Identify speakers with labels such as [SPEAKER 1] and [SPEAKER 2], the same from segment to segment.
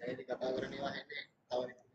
[SPEAKER 1] Jadi tiga tahun ini wah ini tahun itu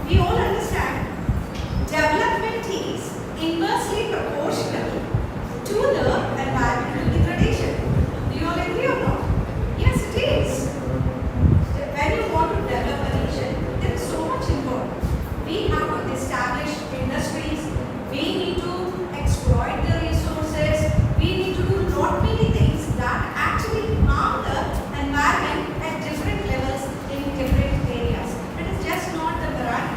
[SPEAKER 2] we all understand development is inversely proportional to the environmental degradation. Do you all agree or not? Yes, it is. When you want to develop a region, there is so much involved. We have to establish industries, we need to exploit the resources, we need to do lot many things that actually harm the environment at different levels in different areas. It is just not the variety.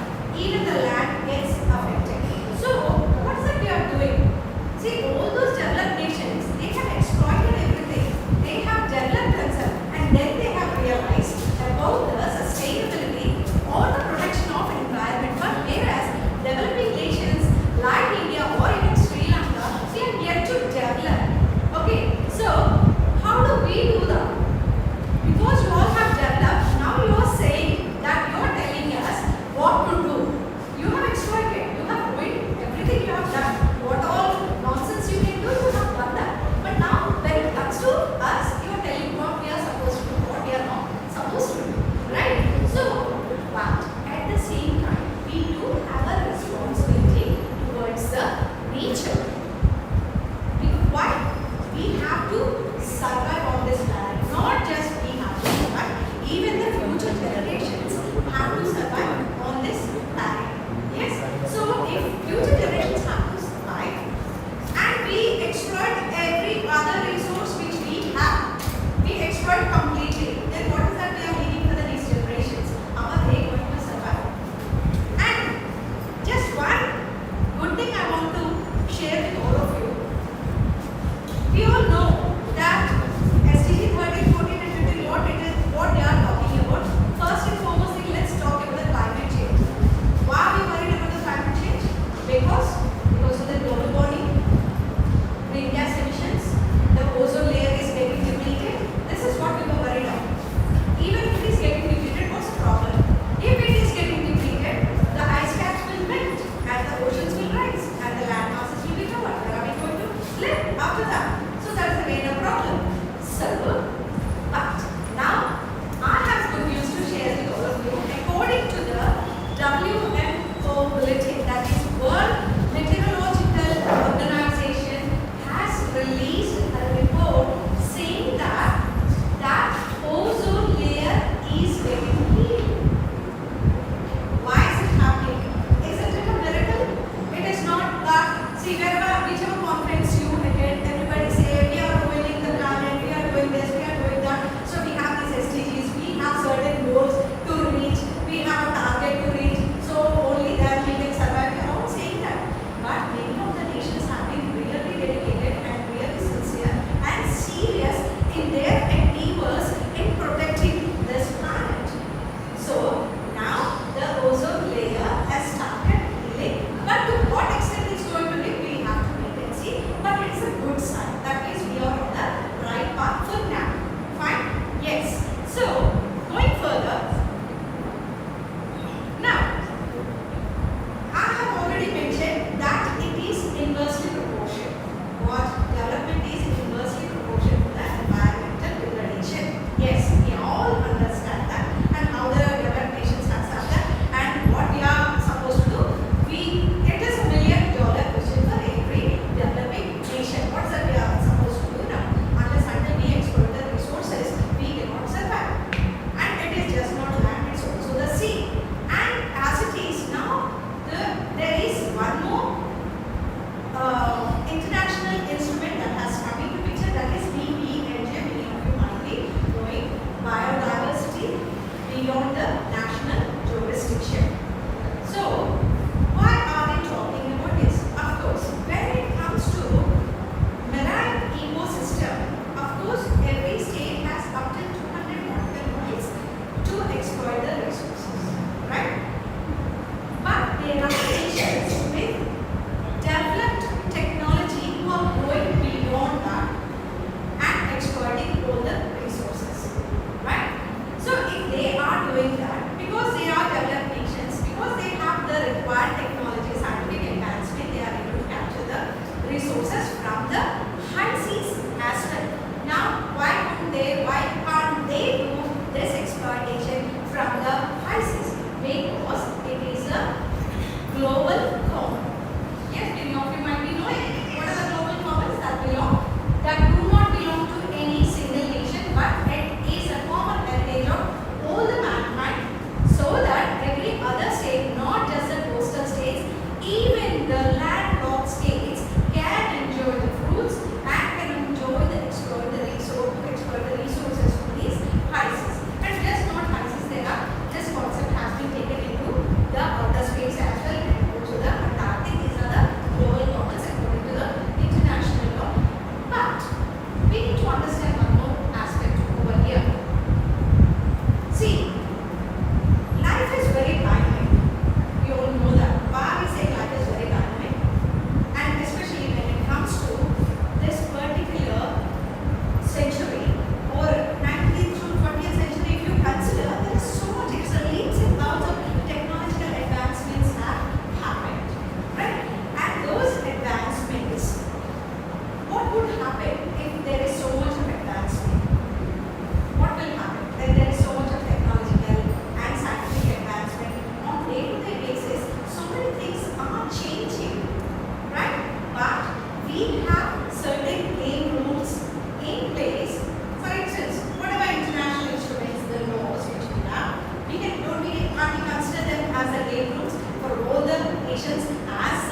[SPEAKER 2] has the game rules for all the nations as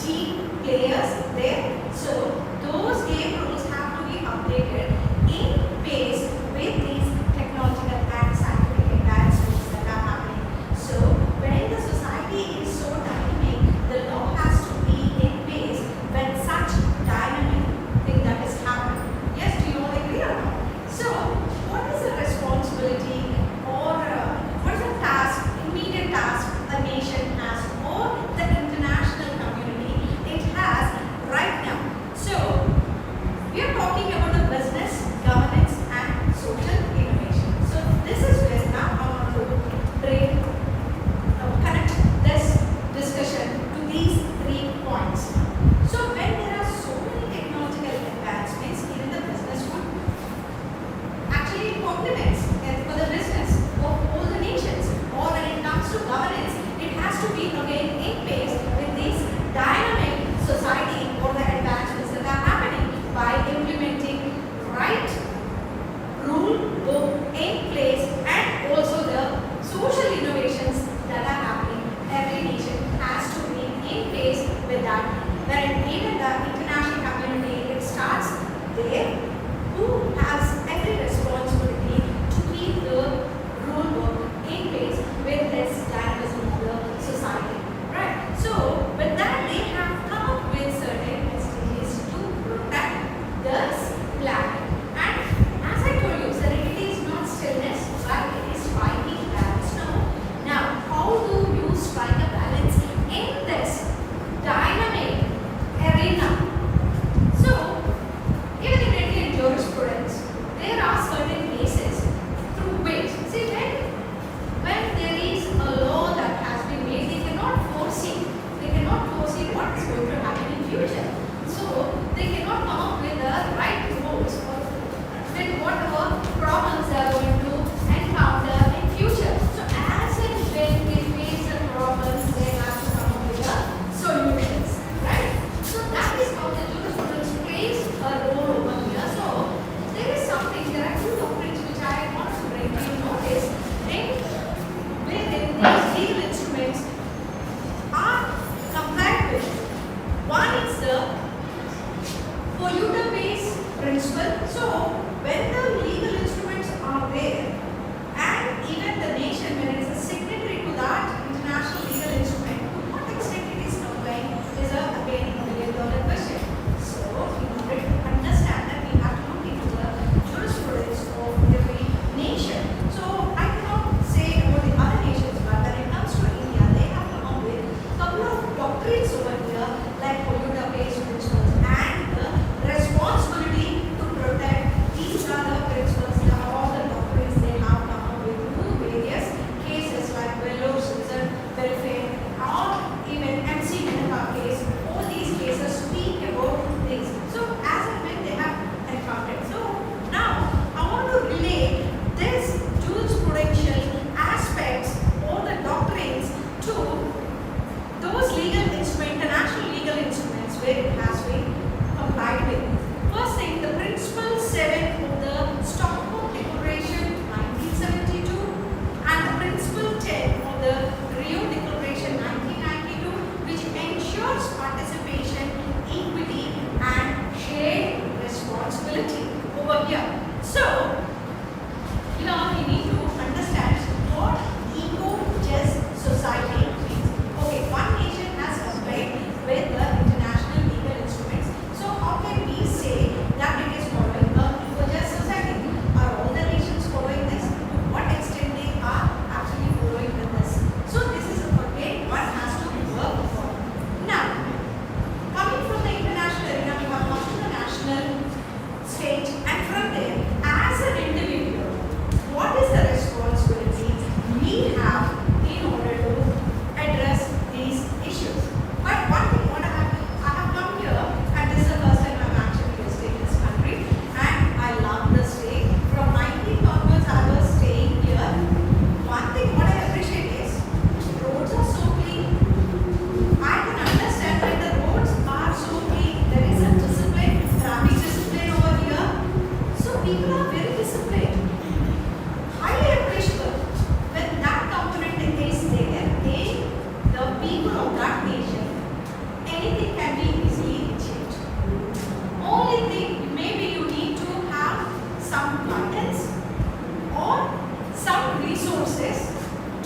[SPEAKER 2] team players there. So those game rules have to be updated in pace with these technological and scientific advancements that are happening. So when the society is so dynamic, the law has to be in pace when such dynamic thing that is happening. Yes, do you all agree or not? So what is the responsibility or what is the task, immediate task a nation has or the international community it has right now? So we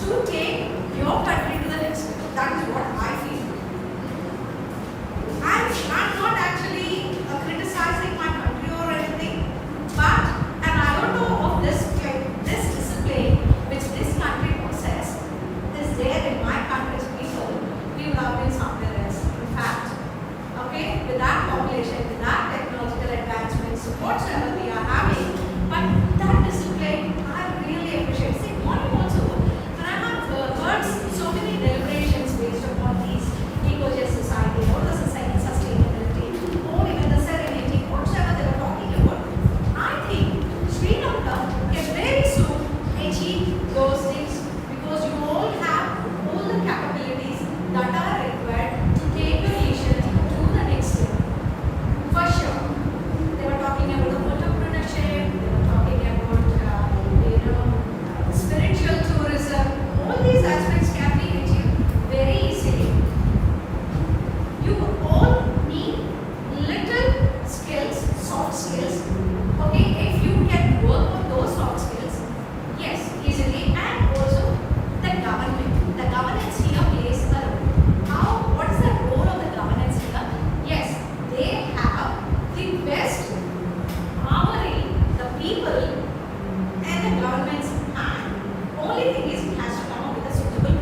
[SPEAKER 2] to take your country to the next level. That is what I feel. I'm not actually criticizing my country or anything, but and I don't know of this discipline which this country possesses is there in my country's people. We would have been somewhere else. In fact, okay, with that population, with that technological advancements, whatsoever we are having, but that discipline I really appreciate. See, morning also, when I have heard so many deliberations based upon these eco-just society or the society sustainability or even the serenity, whatsoever they were talking about, I think Sri Lanka can very soon achieve those things because you all have all the capabilities that are required to take your nation to the next level. For sure. They were talking about the entrepreneurship, they were talking about spiritual tourism. All these aspects can be achieved very easily. You all need little skills, soft skills. Okay, if you can work on those soft skills, yes, easily. And also the government. The governance here plays a role. What is the role of the governance here? Yes, they have the best powering the people and the government's hand. Only thing is it has to come up with a suitable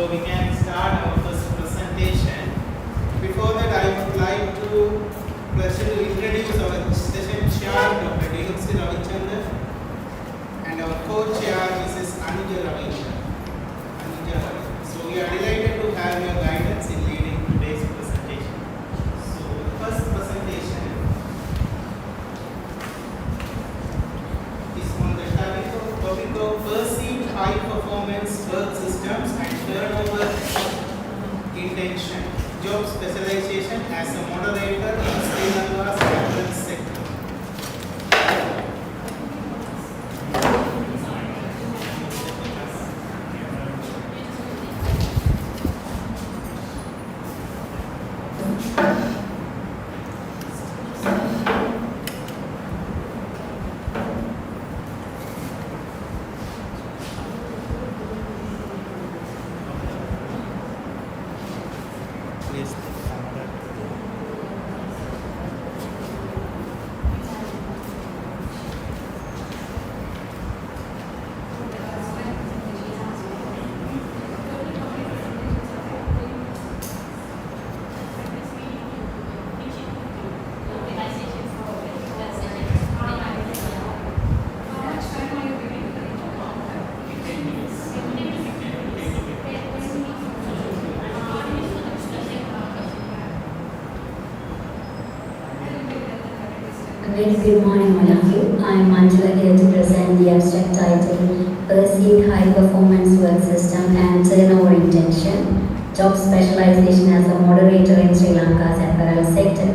[SPEAKER 3] So we can start our first presentation. Before that, I would like to introduce our session chair, Dr. D.C. Ravichandran, and our co-chair, Mrs. Anuja Ravichandran. So we are delighted to have your guidance in leading today's presentation. So the first presentation is on the topic of perceived high performance work systems and turnover intention, job specialization as a moderator in Sri Lanka's corporate sector.
[SPEAKER 4] Very good morning, all of you. I am Angela here to present the abstract title Perceived High Performance Work System and Turnover Intention, Job Specialization as a Moderator in Sri Lanka's apparel sector.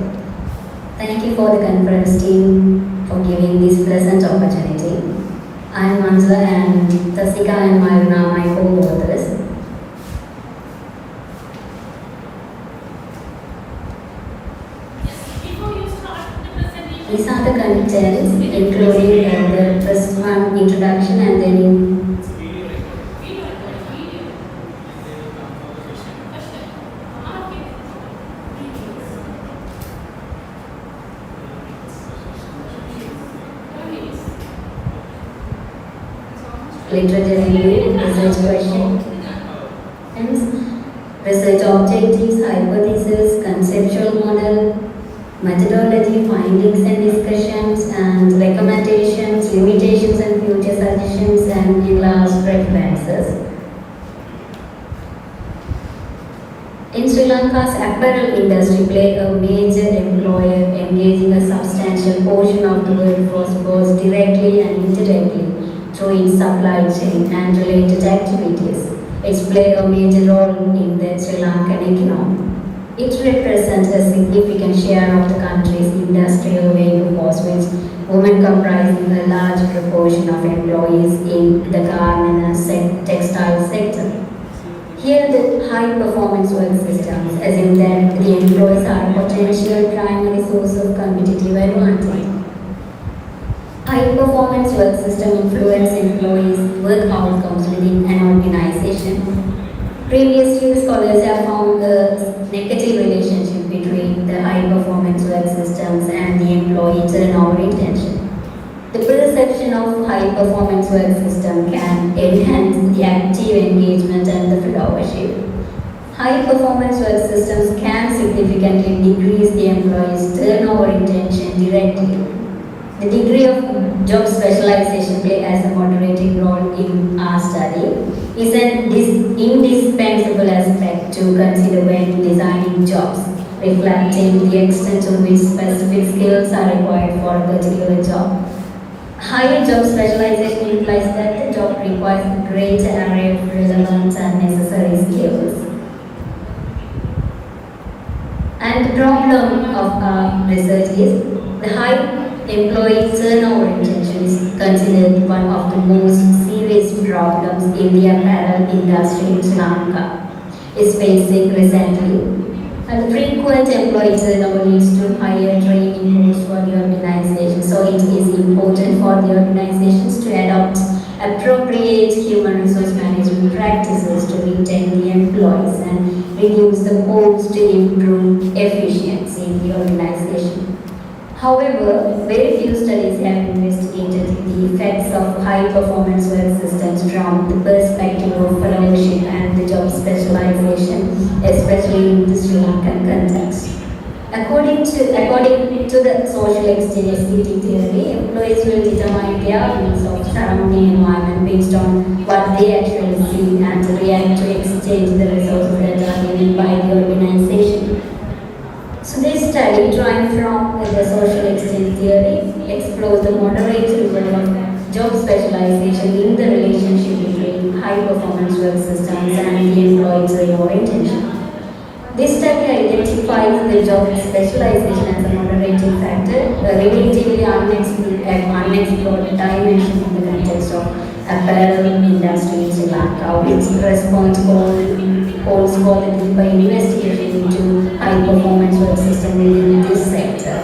[SPEAKER 4] Thank you for the conference team for giving this pleasant opportunity. I am Angela and Tasika and Mayuna are my co-authors. These are the contents, including the first one, introduction, and then literature review, research questions, research objectives, hypothesis, conceptual model, methodology, findings and discussions, and recommendations, limitations and future suggestions, and enlarged preferences. In Sri Lanka's apparel industry play a major employer, engaging a substantial portion of the workforce both directly and indirectly through its supply chain and related activities. It plays a major role in the Sri Lankan economy. It represents a significant share of the country's industrial labor force, with women comprising a large proportion of employees in the garment and textile sector. Here, the high-performance work systems assume that the employees are a potential primary source of competitive advantage. High-performance work system influence employees' work outcomes within an organization. Previously, scholars have found a negative relationship between the high-performance work systems and the employee turnover intention. The perception of high-performance work system can enhance the active engagement and the fellowship. High-performance work systems can significantly decrease the employee's turnover intention directly. The degree of job specialization play as a moderating role in our study is an indispensable aspect to consider when designing jobs, reflecting the extent to which specific skills are required for a particular job. Higher job specialization implies that the job requires a greater array of relevant and necessary skills. And the problem of our research is the high employee turnover intention is considered one of the most serious problems in the apparel industry in Sri Lanka. It's facing recently. And frequent employee turnover leads to higher training costs for the organization. So it is important for the organizations to adopt appropriate human resource management practices to retain the employees and reduce the cost to improve efficiency in the organization. However, very few studies have investigated the effects of high performance work systems from the perspective of fellowship and the job specialization, especially in the Sri Lankan context. According to the social exchange theory, employees will determine their views of surrounding environment based on what they actually see and react to exchange the resources that are given by the organization. So this study, drawing from the social exchange theory, explores the moderate level of job specialization in the relationship between high performance work systems and the employee orientation. This study identifies the job specialization as a moderating factor, a relatively unexplored dimension in the context of apparel industry in Sri Lanka, which holds for the deeper investigation into high performance work system within this sector.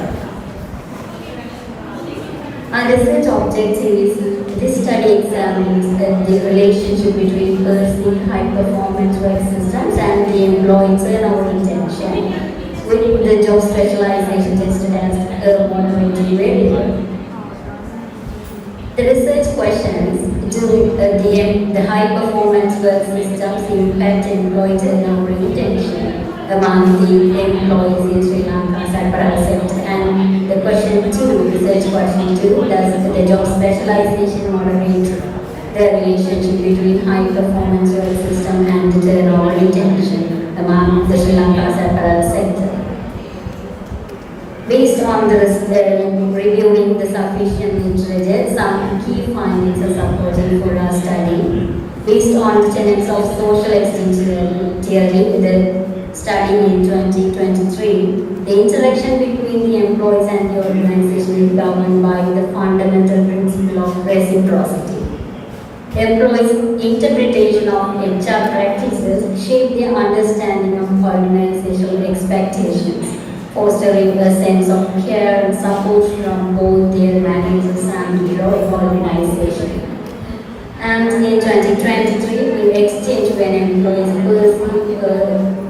[SPEAKER 4] Our research objective is this study examines the relationship between pursuing high performance work systems and the employee turnover intention, with the job specialization tested as a moderating variable. The research questions do the high performance work systems impact employee turnover intention among the employees in Sri Lanka's apparel sector, and the research question 2, does the job specialization moderate the relationship between high performance work system and the turnover intention among the Sri Lanka's apparel sector? Based on the reviewing the sufficient literature, some key findings are supported for our study. Based on the tenets of social exchange theory, the study in 2023, the interaction between the employees and the organization is governed by the fundamental principle of reciprocity. Employees' interpretation of HR practices shape their understanding of organizational expectations, fostering a sense of care and support from both their managers and the organization. And in 2023, we exchange when employees perceive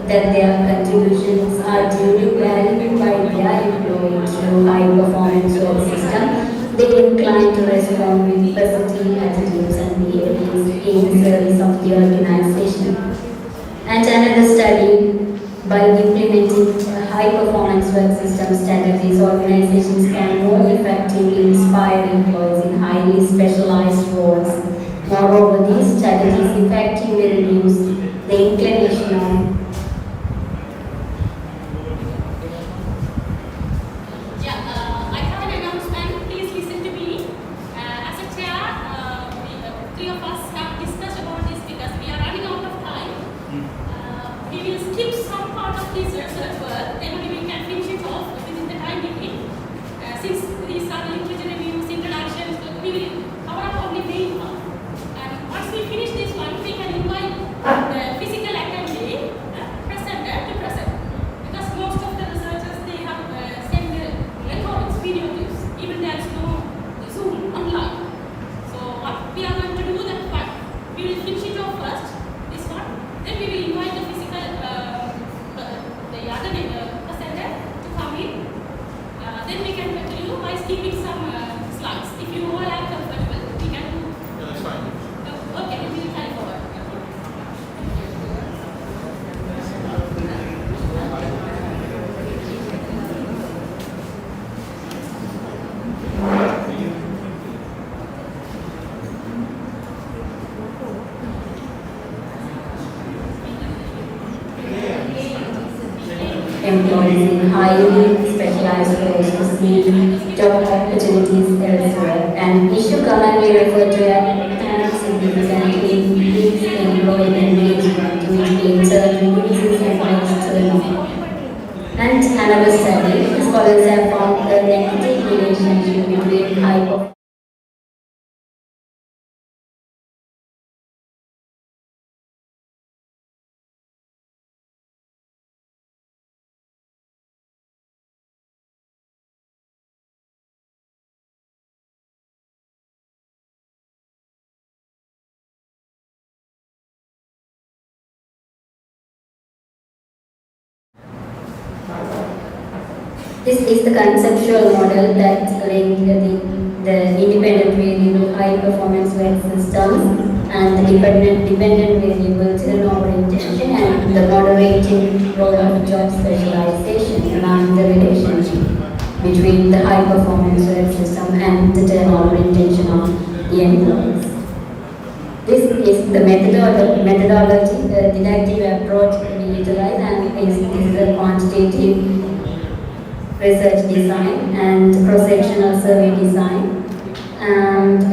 [SPEAKER 4] that their contributions are duly valued by their employee through high performance work system, they incline to respond with positive attitudes and behaviors in service of the organization. And another study, by implementing high performance work system strategies, organizations can more effectively inspire employees in highly specialized roles. Moreover, these strategies effectively reduce the inclination of
[SPEAKER 5] I have an announcement. Please listen to me. As a chair, three of us have discussed about this because we are running out of time. We will skip some part of this research work, then we can finish it off within the time limit. Since these are literature reviews, introductions, we will cover up only main one. And once we finish this one, we can invite the physical academy presenter to present. Because most of the researchers, they have sent the recordings, video clips, even there is no Zoom online. So what we are going to do that part, we will finish it off first, this one, then we will invite the physical, the other presenter to come in. Then we can continue by skipping some slides. If you all are comfortable, we can do.
[SPEAKER 3] Yeah, that's fine.
[SPEAKER 5] Okay, we will carry forward.
[SPEAKER 4] employees in highly specialized roles to seek job opportunities elsewhere. An issue commonly referred to as significantly increased employee engagement, which in turn reduces employees' turnover. And another study, scholars have found a negative relationship between high performance This is the conceptual model that linked the independent variable high performance web systems and the dependent variable turnover intention and the moderating role of job specialization among the relationship between the high performance web system and the turnover intention of the employees. This is the methodology, the deductive approach we utilize, and is a quantitative research design and cross-sectional survey design. And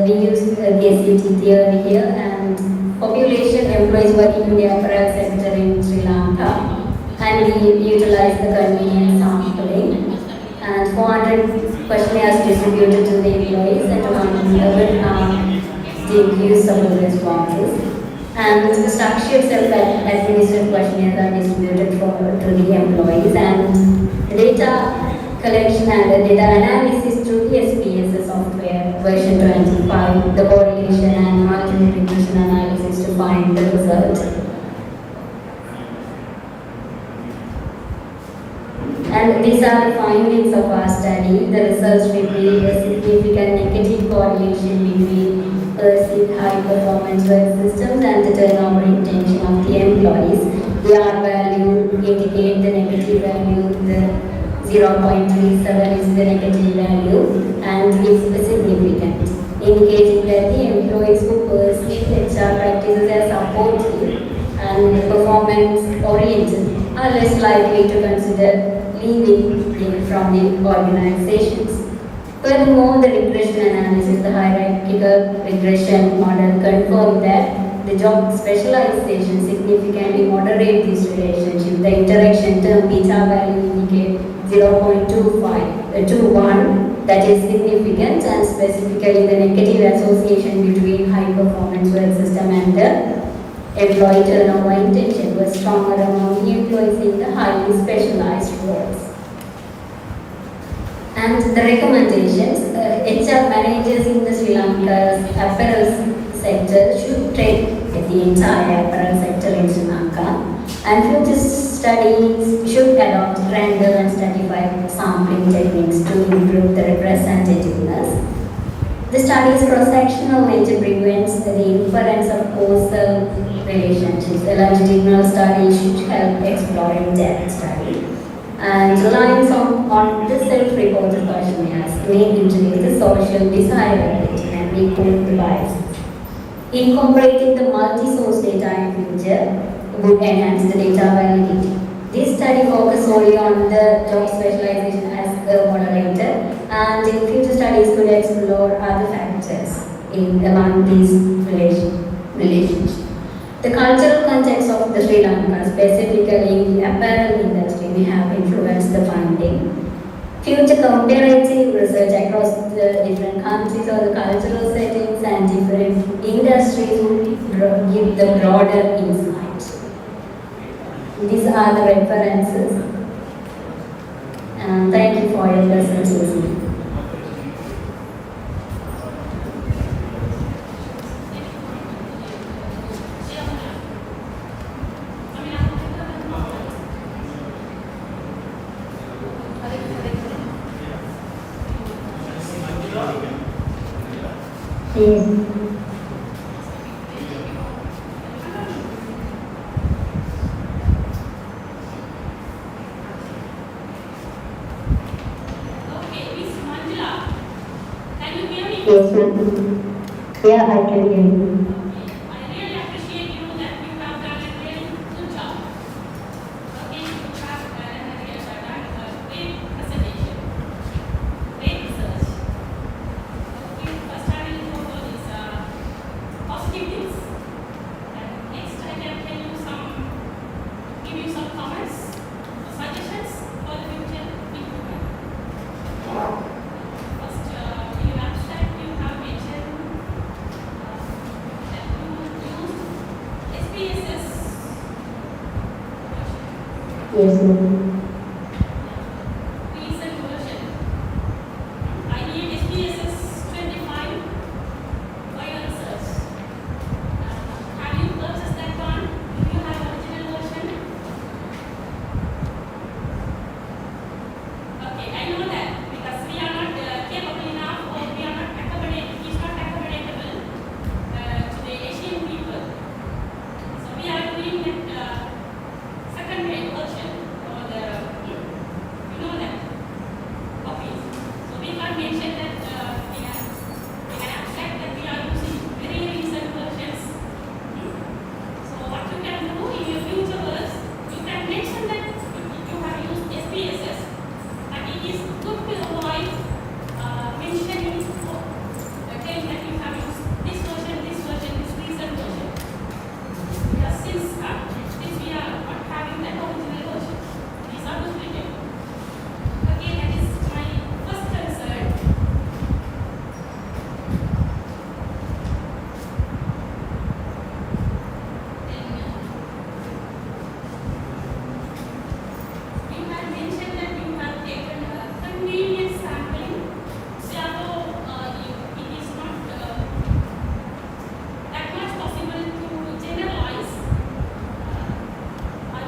[SPEAKER 4] we use KCT theory here, and population employees working in the apparel sector in Sri Lanka, and we utilize the convenience sampling, and 400 questionnaires distributed to the employees and 111 usable responses. And the structured self-administered questionnaires are distributed to the employees, and the data collection and the data analysis through the SPSS software version 25, the correlation and multi regression analysis to find the result. And these are the findings of our study. The results reveal a significant negative correlation between perceived high performance work systems and the turnover intention of the employees. The R value indicate the negative value, the 0.37 is the negative value, and it's significant, indicating that the employees who perceive HR practices as supportive and performance oriented are less likely to consider leaving from the organizations. Furthermore, the regression analysis, the hierarchical regression model confirmed that the job specialization significantly moderate this relationship. The interaction term beta value indicate 0.21, that is significant, and specifically the negative association between high performance work system and the employee turnover intention was stronger among the employees in the highly specialized roles. And the recommendations, HR managers in the Sri Lanka's apparel sector should train the entire apparel sector in Sri Lanka, and future studies should adopt random and stratified sampling techniques to improve the representativeness. The study's cross-sectional nature prevents the inference of causal relationships. A longitudinal study should help exploring that study. And relying on the self-reported questionnaires may introduce the social desirability and recall the biases. Incorporating the multi-source data in future would enhance the data validity. This study focused solely on the job specialization as a moderator, and in future studies could explore other factors among these relationships. The cultural context of the Sri Lanka, specifically in the apparel industry, may have influenced the finding. Future comparative research across the different countries or the cultural settings and different industries will give the broader insight. These are the references. And thank you for your listening. Yes. Yes, ma'am. Yeah, I can hear you.
[SPEAKER 5] I really appreciate you that you have done a really good job. Okay, you have done a great presentation, great research. Okay, first I will go for these positive things. And next I can tell you give you some comments, suggestions for the future improvement. First, in your abstract, you have mentioned that you use SPSS.
[SPEAKER 4] Yes, ma'am.
[SPEAKER 5] Recent version. I need SPSS 25 for your research. Have you purchased that one? Do you have original version?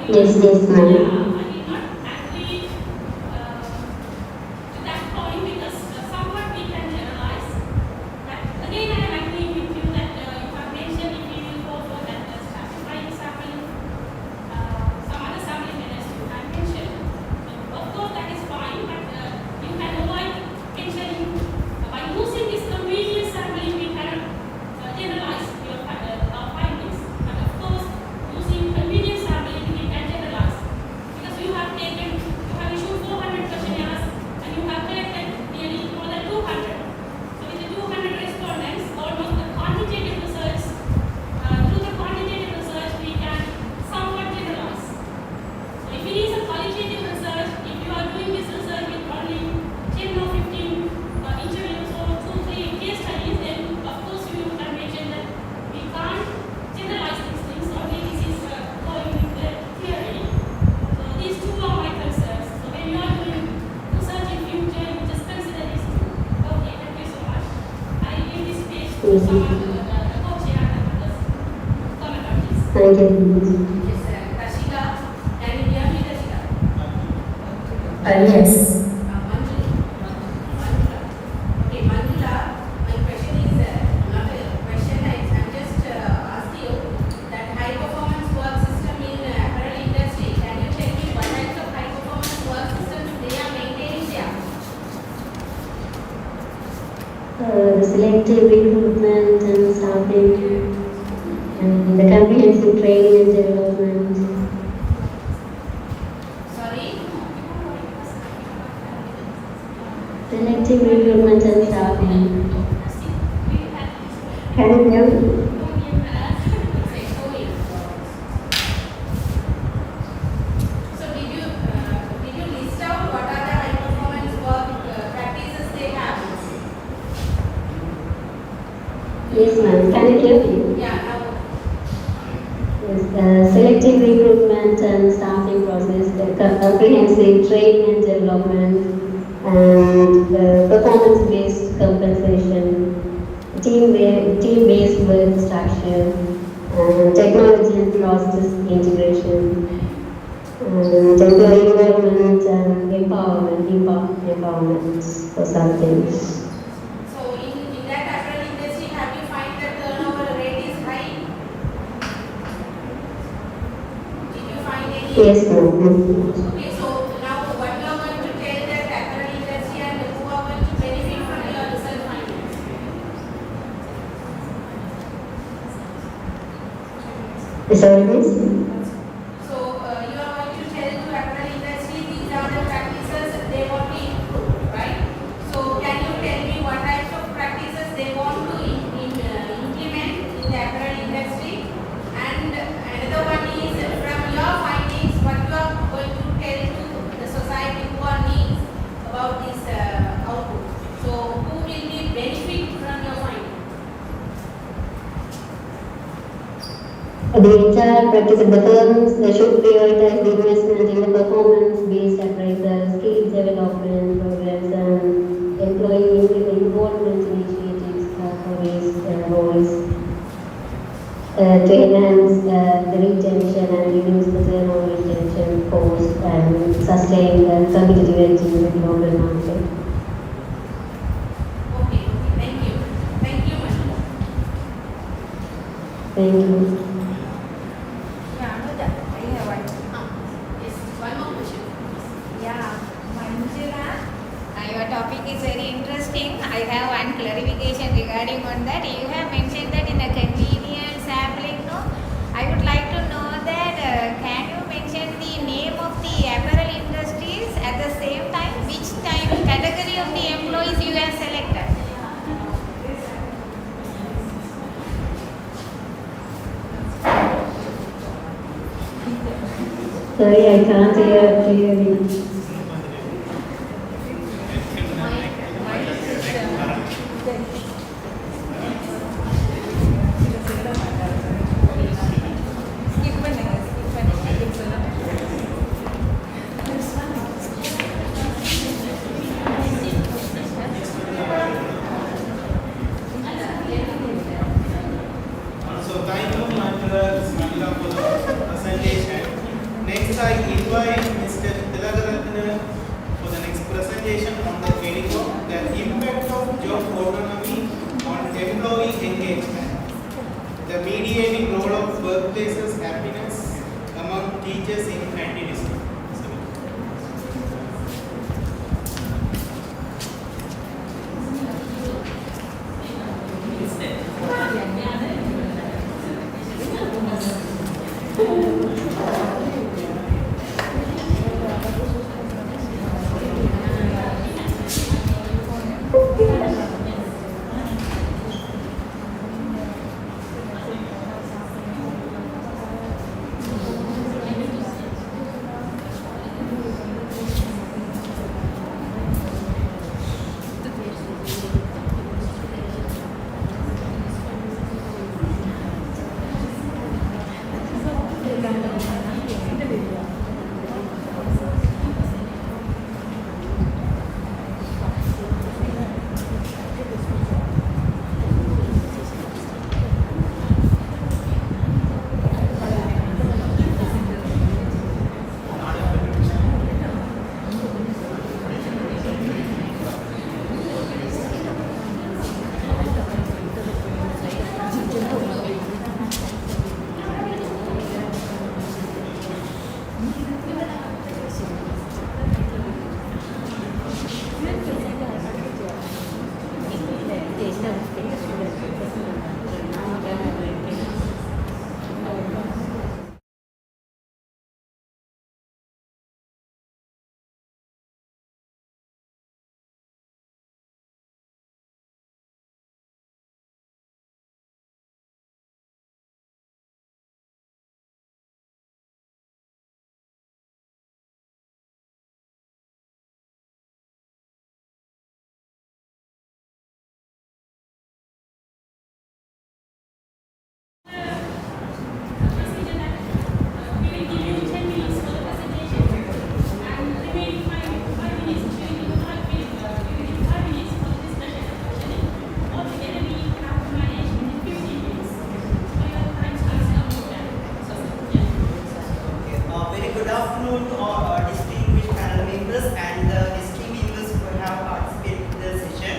[SPEAKER 4] Yes, yes, ma'am.
[SPEAKER 5] I did not agree to that point because somewhat we can generalize. But again, I am agreeing with you that you have mentioned if you will go for that stratifying sampling, some other sampling methods you have mentioned. So of course, that is fine, but you can avoid mentioning by using this convenience sampling, we cannot generalize your findings. But of course, using convenience sampling, we can generalize because you have issued 400 questionnaires and you have collected nearly more than 200. So with the 200 respondents, almost the quantitative research, through the quantitative research, we can somewhat generalize. So if it is a qualitative research, if you are doing this research with only 10 or 15 interviews or 2-3 case studies, then of course you can mention that we can't generalize these things, only this is going with the theory. So these two are my concerns. So when you are doing research in future, you just consider these two. Okay, thank you so much. I give this page to someone, the co-chair and others. Comment on this.
[SPEAKER 4] Thank you.
[SPEAKER 2] Yes, Rashida, can you hear me, Rashida?
[SPEAKER 4] Yes.
[SPEAKER 2] Manjula. Okay, Manjula, my question is not a question. I'm just asking you that high performance work system in apparel industry. Can you tell me what types of high performance work systems they are maintaining there?
[SPEAKER 4] The selective recruitment and staffing, and the comprehensive training and development.
[SPEAKER 2] Sorry.
[SPEAKER 4] Selective recruitment and staffing. Can you hear me?
[SPEAKER 2] So did you list out what are the high performance work practices they have?
[SPEAKER 4] Yes, ma'am. Can you hear me?
[SPEAKER 2] Yeah. Now,
[SPEAKER 4] Yes, selective recruitment and staffing process, the comprehensive training and development, and performance-based compensation, team-based work structure, technology and process integration, and employee involvement and empowerment for some things.
[SPEAKER 2] so in that apparel industry, have you find that turnover rate is high? Did you find any?
[SPEAKER 4] Yes, ma'am.
[SPEAKER 2] Okay, so now what you are going to tell that apparel industry and who are going to benefit from your research findings?
[SPEAKER 4] Sorry, miss?
[SPEAKER 2] So you are going to tell to apparel industry these are the practices they want to improve, right? So can you tell me what types of practices they want to implement in the apparel industry? And another one is from your findings, what you are going to tell to the society who are needs about this output. So who will be benefit from your findings?
[SPEAKER 4] The entire practice of the firms should prioritize the investment in the performance-based appraisal, skill development programs, and employee involvement initiatives for these roles to enhance the retention and reduce the turnover retention cost and sustain the competitive edge in the global market.
[SPEAKER 2] Okay, thank you. Thank you, Manju.
[SPEAKER 4] Thank you.
[SPEAKER 2] Yeah, Anuja, I have one. Yes, one more question.
[SPEAKER 6] Yeah, Manjula, your topic is very interesting. I have one clarification regarding on that. You have mentioned that in a convenience sampling, no? I would like to know that can you mention the name of the apparel industries at the same time? Which time category of the employees you have selected?
[SPEAKER 4] Sorry, I can't hear clearly.
[SPEAKER 3] So thank you, Manjula, for the presentation. Next workplaces happiness among teachers in anti district.
[SPEAKER 7] Very good afternoon to all distinguished panel members and the esteemed members who have participated in the session.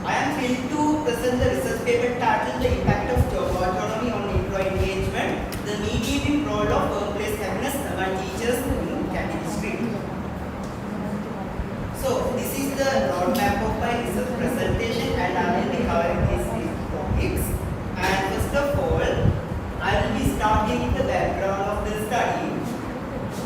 [SPEAKER 7] I am thrilled to present the research paper titled The Impact of Job Autonomy on Employee Engagement, the Mediating Role of Workplace Happiness Among Teachers in Kandy District. So, this is the roadmap of my research presentation and I will be covering these topics. And first of all, I will be starting with the background of the study.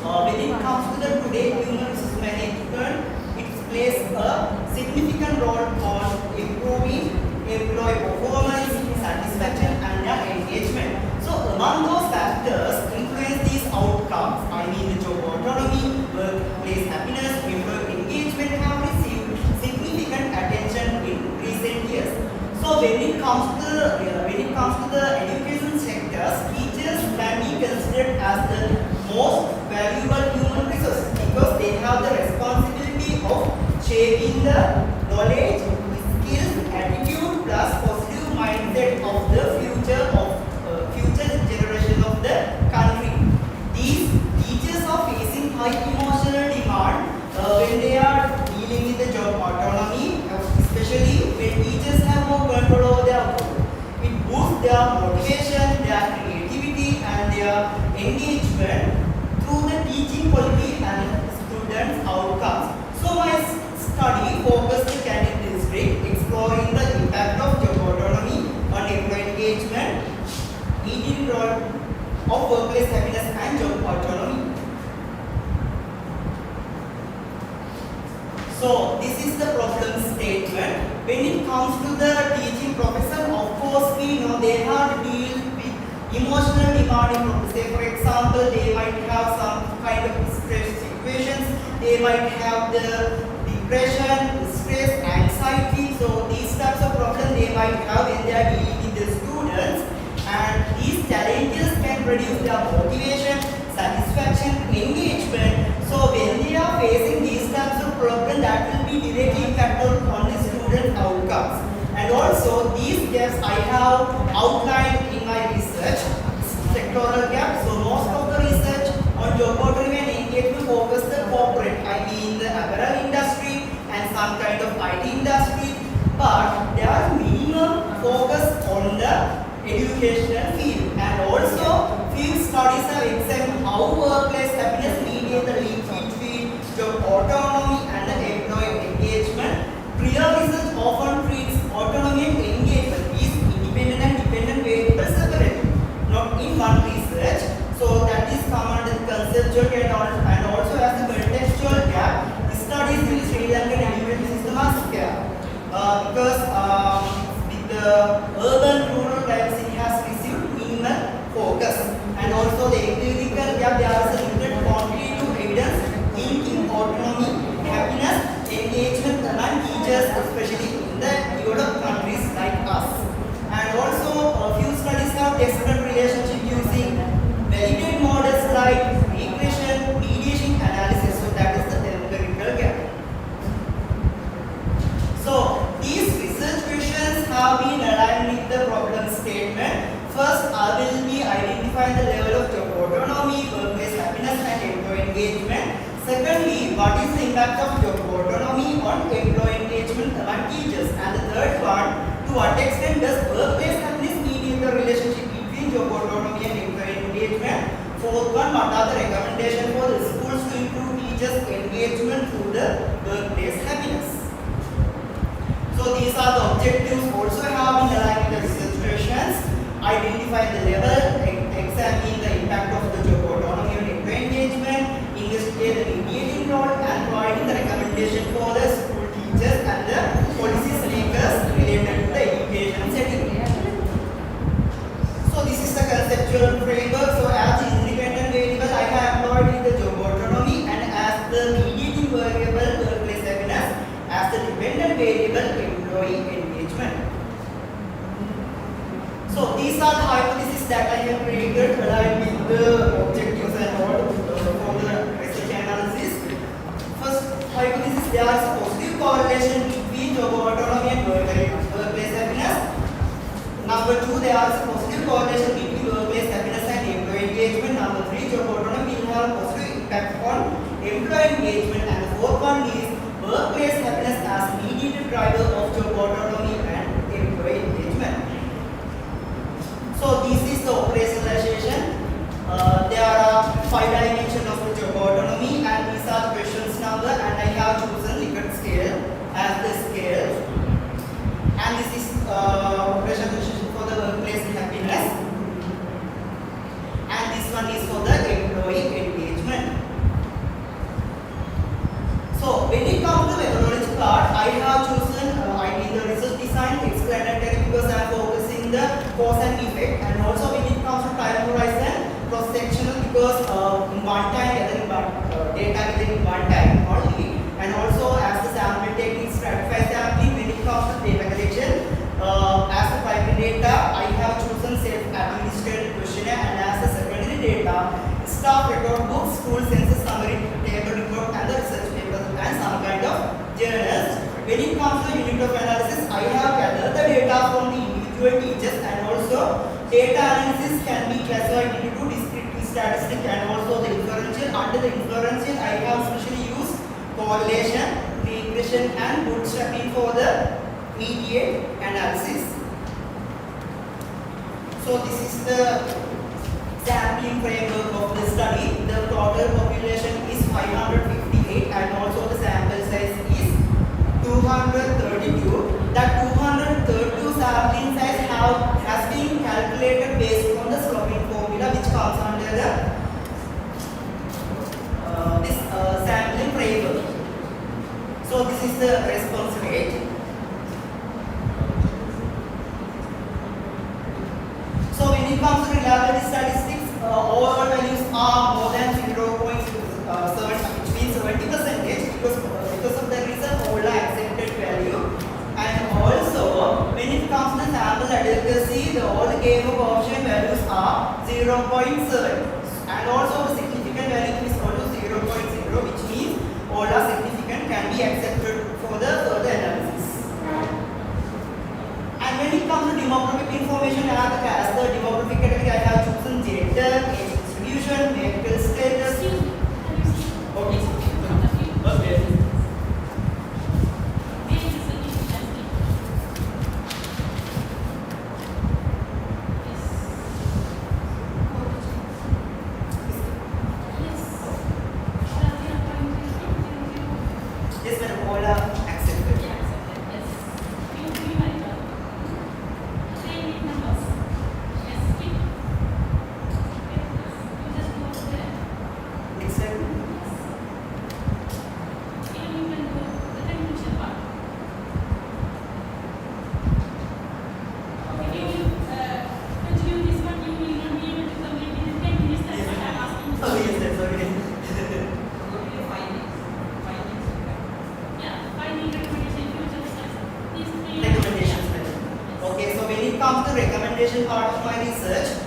[SPEAKER 7] When it comes to the today human resource management, it plays a significant role on improving employee performance, satisfaction and their engagement. So among those factors influence these outcomes, I mean the job autonomy, workplace happiness, employee engagement have received significant attention in recent years. So when it comes to the education sectors, teachers can be considered as the most valuable human resource because they have the responsibility of shaping the knowledge, skills, attitude plus positive mindset of the future generation of the country. These teachers are facing high emotional demand when they are dealing with the job autonomy, especially when teachers have more control over their work. It boosts their motivation, their creativity and their engagement through the teaching quality and students' outcomes. So my study focused the Kandy district exploring the impact of job autonomy on employee engagement, leading role of workplace happiness and job autonomy. So this is the problem statement. When it comes to the teaching profession, of course we know they have to deal with emotional demanding problems. Say for example, they might have some kind of stress situations, they might have the depression, stress, anxiety. So these types of problems they might have when they are dealing with the students, and these challenges can reduce their motivation, satisfaction, engagement. So when they are facing these types of problems, that will be directly impacted on the student outcomes. And also these gaps I have outlined in my research, sectoral gaps. So most of the research on job autonomy and engagement focus the corporate, I mean the apparel industry and some kind of IT industry, but there are minimum focus on the educational field. And also studies have examined how workplace happiness mediates the link between job autonomy and the employee engagement. Prior research often treats autonomy and engagement is independent and dependent variables separately, not in one research. So that is common under the conceptual and also as the contextual gap. This study is in Sri Lankan education system as gap because with the urban-rural diversity has received minimal focus, and also the empirical gap there is a limited quantity to evidence linking autonomy, happiness, engagement among teachers, especially in the developed countries like us. And also a few studies have tested relationship using validated models like regression, mediation analysis. So that is the empirical gap. So these research questions have been aligned with the problem statement. First, I will be identifying the level of job autonomy, workplace happiness and employee engagement. Secondly, what is the impact of job autonomy on employee engagement among teachers? And the third one, to what extent does workplace happiness mediate the relationship between job autonomy and employee engagement? Fourth one, what are the recommendations for the schools to improve teachers' engagement through the workplace happiness? So these are the objectives also have been aligned with the research questions. Identify the level, examine the impact of the job autonomy on employee engagement, investigate the mediating role, and providing the recommendation for the school teachers and the policy makers related to the education setting. So this is the conceptual framework. So as the independent variable, I have employed the job autonomy, and as the mediating variable, workplace happiness, as the dependent variable, employee engagement. So these are the hypotheses that I have created aligned with the objectives and all for the research analysis. First hypothesis, there is a positive correlation between job autonomy and workplace happiness. Number two, there is a positive correlation between workplace happiness and employee engagement. Number three, job autonomy will have a positive impact on employee engagement. And the fourth one is workplace happiness as mediated driver of job autonomy and employee engagement. So this is the operationalization. There are 5 dimensions of the job autonomy, and these are the questions number, and I have chosen Likert scale as the scale. And this is operationalization for the workplace happiness. And this one is for the employee engagement. So when it comes to the methodology part, I have chosen I need the research design explanatory because I am focusing the cause and effect, and also when it comes to time horizon, cross-sectional because in one time gathering data within one time only, and also as the sample technique stratifies sampling when it comes to data collection. As the primary data, I have chosen self-administered questionnaire, and as the secondary data, staff record books, school census summary table report, and the research papers and some kind of journals. When it comes to unit of analysis, I have gathered the data from the individual teachers, and also data analysis can be classified into two descriptive statistics and also the inferential. Under the inferential, I have specially used correlation, regression, and bootstrapping for the mediate analysis. So this is the sampling framework of the study. The total population is 558, and also the sample size is 232. That 232 sampling size has been calculated based on the sloping formula, which comes under the sampling framework. So this is the response rate. So when it comes to reliability statistics, overall values are more than 0.7, which means 70%, because of the reason all are accepted value. And also when it comes to sample adequacy, all the gain of option values are 0.7, and also the significant value is also 0.0, which means all are significant, can be accepted for the further analysis. And when it comes to demographic information, as the demographic category, I have chosen gender, age distribution, medical status. Okay. Okay. comes to the recommendation part of my research,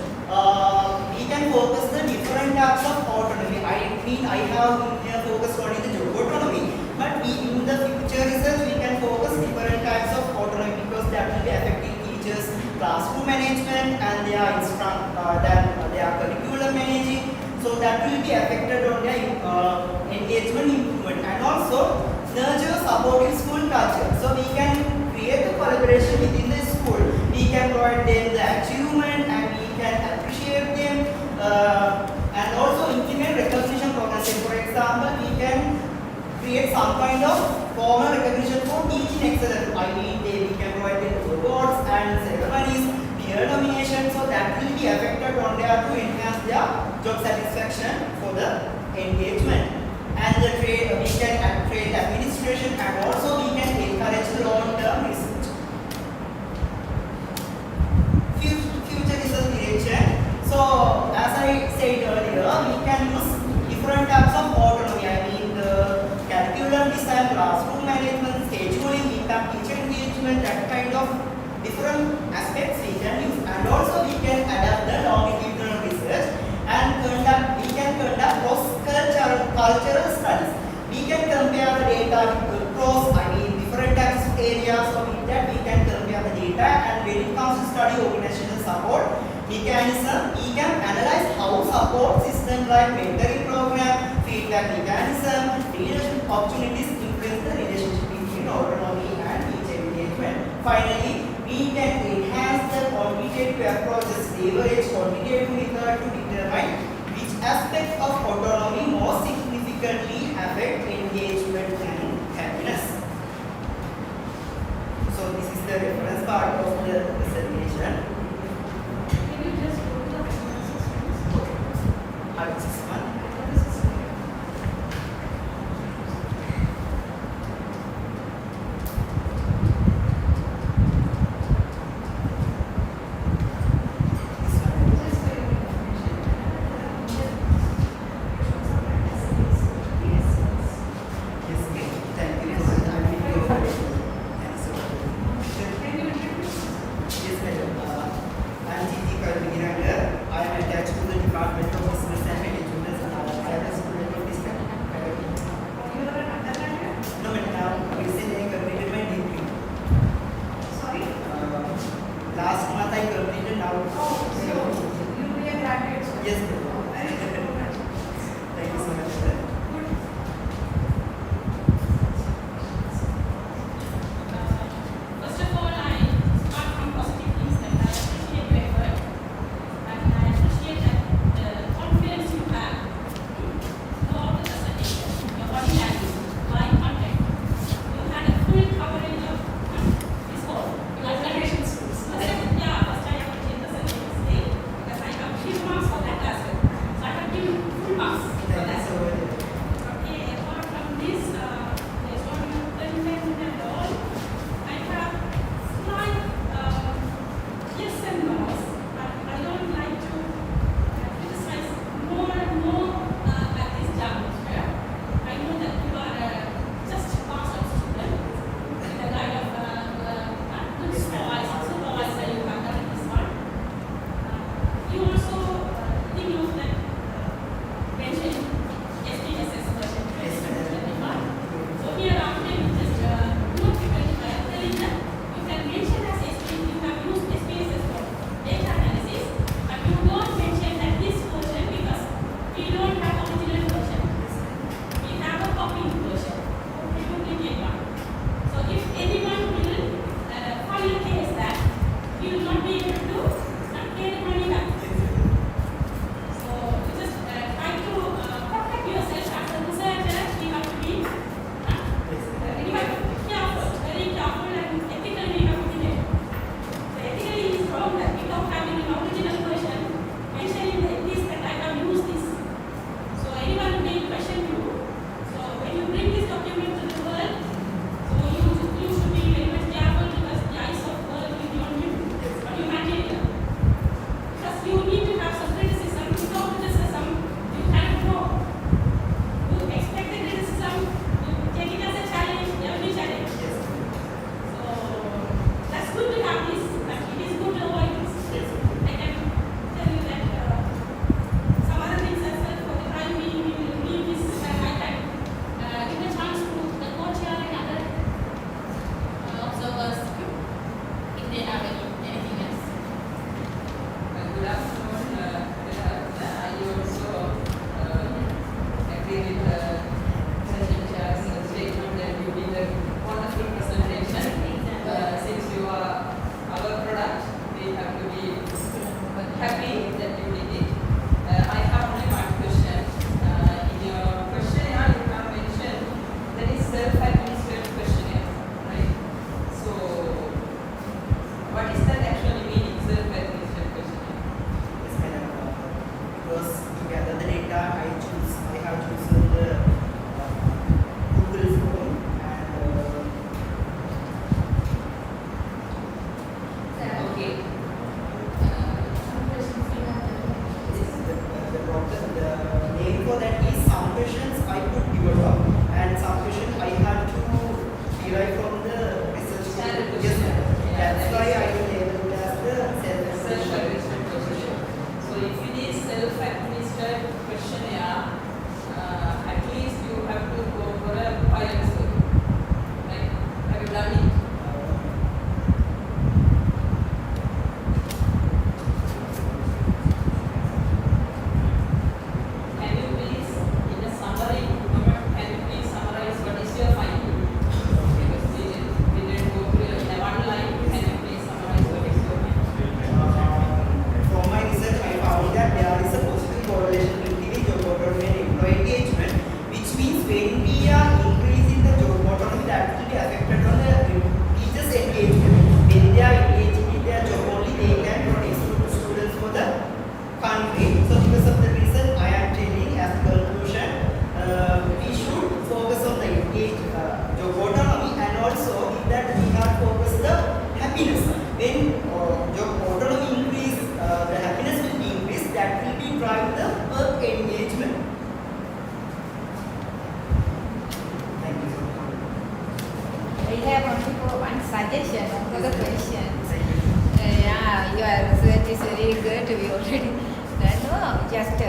[SPEAKER 7] we can focus the different types of autonomy. I mean, I have here focused only the job autonomy, but in the future research we can focus different types of autonomy because that will be affecting teachers' classroom management and their curriculum managing. So that will be affected on their engagement improvement, and also nurture supportive school culture. So we can create a collaboration within the school. We can provide them the achievement and we can appreciate them and also implement recognition programs. For example, we can create some kind of formal recognition for teaching excellence. I mean, we can provide them awards and ceremonies, peer nomination, so that will be affected on there to enhance their job satisfaction for the engagement. And we can train the administration, and also we can encourage the long-term research. Future research direction. So as I said earlier, we can use different types of autonomy. I mean the curriculum design, classroom management, scheduling, impact teacher engagement, that kind of different aspects we can use. And also we can adapt the longitudinal research and we can conduct cross-cultural studies. We can compare the data across, different types of areas. So with that we can compare the data, and when it comes to study organizational support mechanism, we can analyze how support systems like mentoring program, feedback mechanism, leadership opportunities influence the relationship between autonomy and teacher engagement. Finally, we can enhance the quantitative approaches, leverage quantitative method to determine which aspects of autonomy more significantly affect engagement and happiness. So this is the reference part of the presentation.
[SPEAKER 2] Can you just go to the references, please?
[SPEAKER 7] How is this one? Last month I completed now.
[SPEAKER 2] Oh, so you will be a graduate. So
[SPEAKER 7] Yes, ma'am.
[SPEAKER 2] very good.
[SPEAKER 7] Thank you so much, sir.
[SPEAKER 2] Good.
[SPEAKER 5] First of all, I start from positive things that I appreciate your effort, and I appreciate that the confidence you have throughout the presentation, your body language, eye contact. You had a full coverage of this whole.
[SPEAKER 2] Presentation skills.
[SPEAKER 5] First, yeah, first I appreciate the presentation thing because I have few marks for that as well.
[SPEAKER 7] happiness. When your autonomy increase, the happiness will be increased. That will be drive the work engagement. Thank you so much.
[SPEAKER 6] I have only for one suggestion for the questions. Yeah, your research is very good. We already done. Just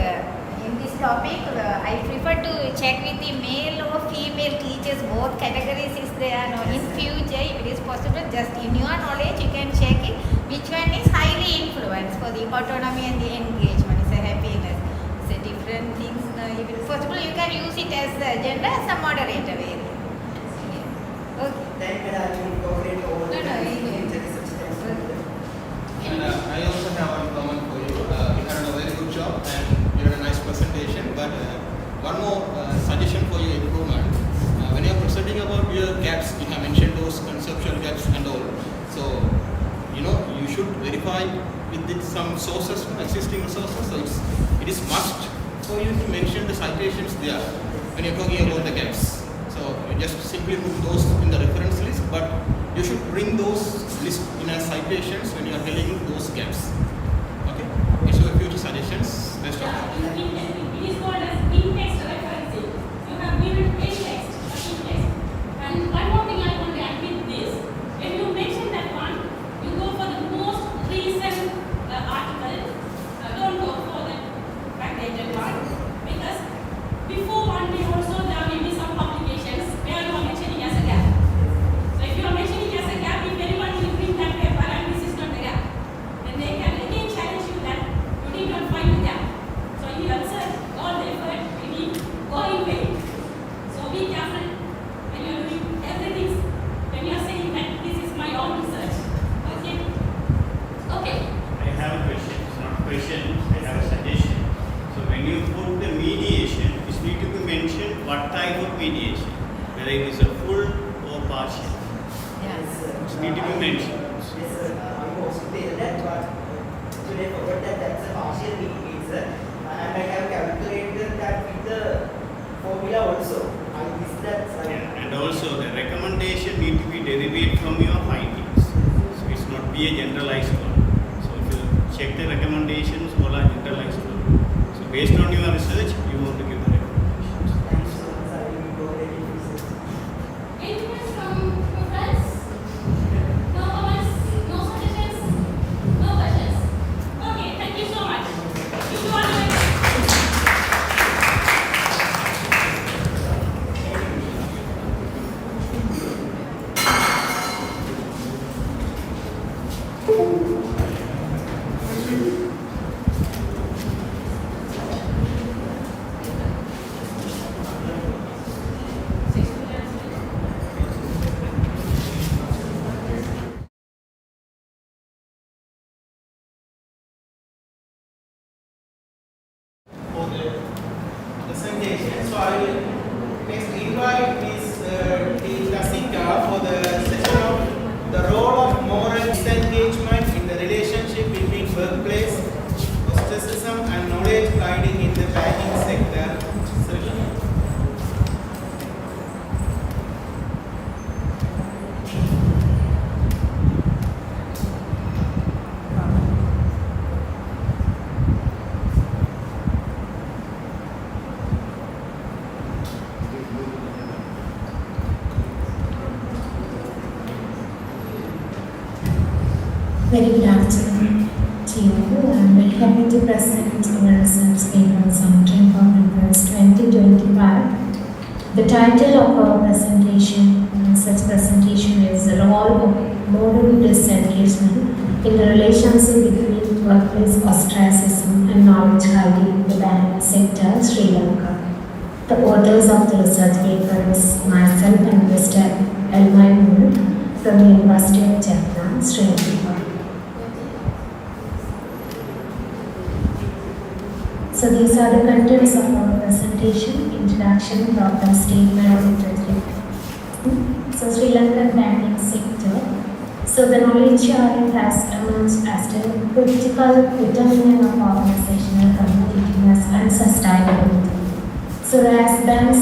[SPEAKER 6] in this topic, I prefer to check with the male or female teachers. Both categories is there. No, in future, if it is possible, just in your knowledge, you can check it. Which one is highly influenced for the autonomy and the engagement? It's a happiness. It's a different things. If it is possible, you can use it as the agenda as a moderator area. Yeah. Okay.
[SPEAKER 7] Thank you, I will incorporate all the
[SPEAKER 3] And I also have one comment for you. You had a very good job and you had a nice presentation. But one more suggestion for your improvement. When you are presenting about your gaps, you have mentioned those conceptual gaps and all. So, you should verify with some sources, existing resources. So it is must for you to mention the citations there when you're talking about the gaps. So you just simply put those in the reference list, but you should bring those lists in as citations when you are telling those gaps. Okay? It's your future suggestions. Best of luck.
[SPEAKER 5] It is called as in-text referencing. You have given a text, in-text. And one more thing I want to add with this. When you mention that one, you go for the most recent article. Don't go for the backdated one. Because before one day also there will be some publications where you are mentioning as a gap. So if you are mentioning as a gap, if anyone will bring that paper and this is not a gap, then they can again challenge you that you did not find the gap. So you exert all the effort, we need going way. So be careful when you are doing everything, when you are saying that this is my own research. Okay? Okay.
[SPEAKER 8] I have a question. It's not a question, I have a suggestion. So when you put the mediation, it needs to be mentioned what type of mediation, whether it is a full or partial.
[SPEAKER 6] Yes.
[SPEAKER 8] It needs to be mentioned.
[SPEAKER 7] Yes, sir. I also tell that, but today forgot that that's a partial mediator, and I have calculated that with the formula also. I missed that slide.
[SPEAKER 8] Yeah. And also the recommendation need to be derived from your findings. So it's not be a generalized one. So if you check the recommendations, all are generalized one. So based on your research, you want to give the recommendations.
[SPEAKER 7] Thank you so much. I will go ready to research.
[SPEAKER 5] Anything from your friends? No comments? No suggestions? No questions? Okay, thank you so much. If you want to
[SPEAKER 3] For the presentation. So I will next invite Ms. Tasika for the session of the role of moral disengagement in the relationship between workplace, ostracism and knowledge guiding in the banking sector.
[SPEAKER 9] Very good afternoon to you. I'm very happy to present our research papers on Trend Conference 2025. The title of our presentation, research presentation, is the role of moral disengagement in the relationship between workplace ostracism and knowledge hiding in the banking sector, Sri Lanka. The authors of the research paper is myself and Mr. Elmai from the University of Jaffna, Sri Lanka. So these are the contents of our presentation: introduction, problem statement, and introduction. So Sri Lankan banking sector. So the knowledge sharing has emerged as the critical determinant of organizational competitiveness and sustainability. So as banks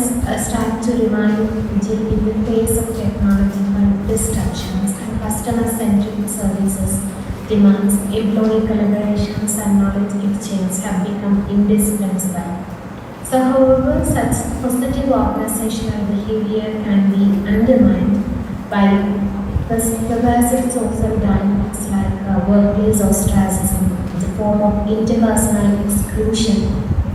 [SPEAKER 9] start to remain agile in the face of technological disruptions and customer-centric services demands, employee collaborations and knowledge exchange have become indispensable. So, however, such positive organizational behavior can be undermined by pervasive social dynamics like workplace ostracism, the form of interpersonal exclusion,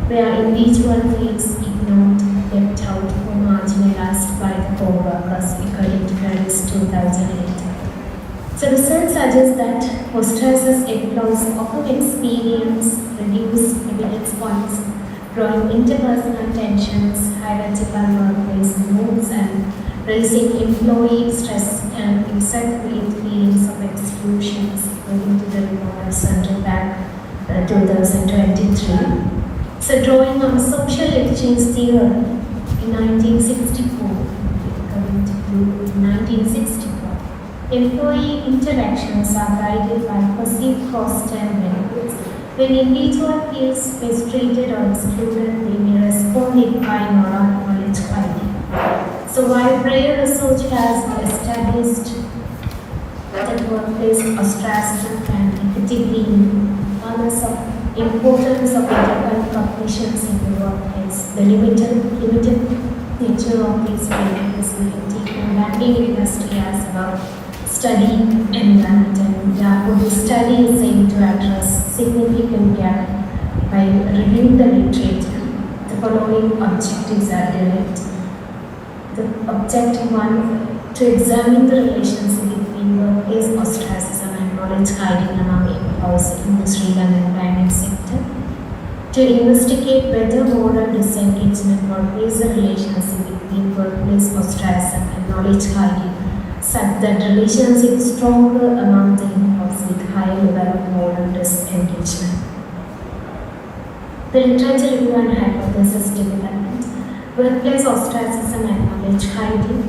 [SPEAKER 9] where individual feels ignored, left out, or marginalized by the co-workers, according to Harris 2008. So research suggests that ostracized employees often experience reduced evidence points, growing interpersonal tensions, hierarchical workplace moods, and raising employee stress and exacerbate feelings of exclusions, according to the report of Central Bank 2023. So drawing on social exchange theory in 1964, according to 1964, employee interactions are guided by perceived cost and benefits. When individual feels frustrated or excluded, they may respond in kind or acknowledge hiding. So while prior research has established that workplace ostracism can effectively harness of importance of interpersonal cognitions in the workplace, the limited nature of these behaviors will be taken banking industry as a study environment, and therefore the study is aimed to address significant gap by reviewing the literature. The following objectives are derived. The objective one, to examine the relationship between workplace ostracism and knowledge hiding among employees in the Sri Lankan banking sector. To investigate whether moral disengagement portrays a relationship between workplace ostracism and knowledge hiding, such that the relationship is stronger among the employees with higher level of moral disengagement. The literature review and hypothesis development. Workplace ostracism and knowledge hiding.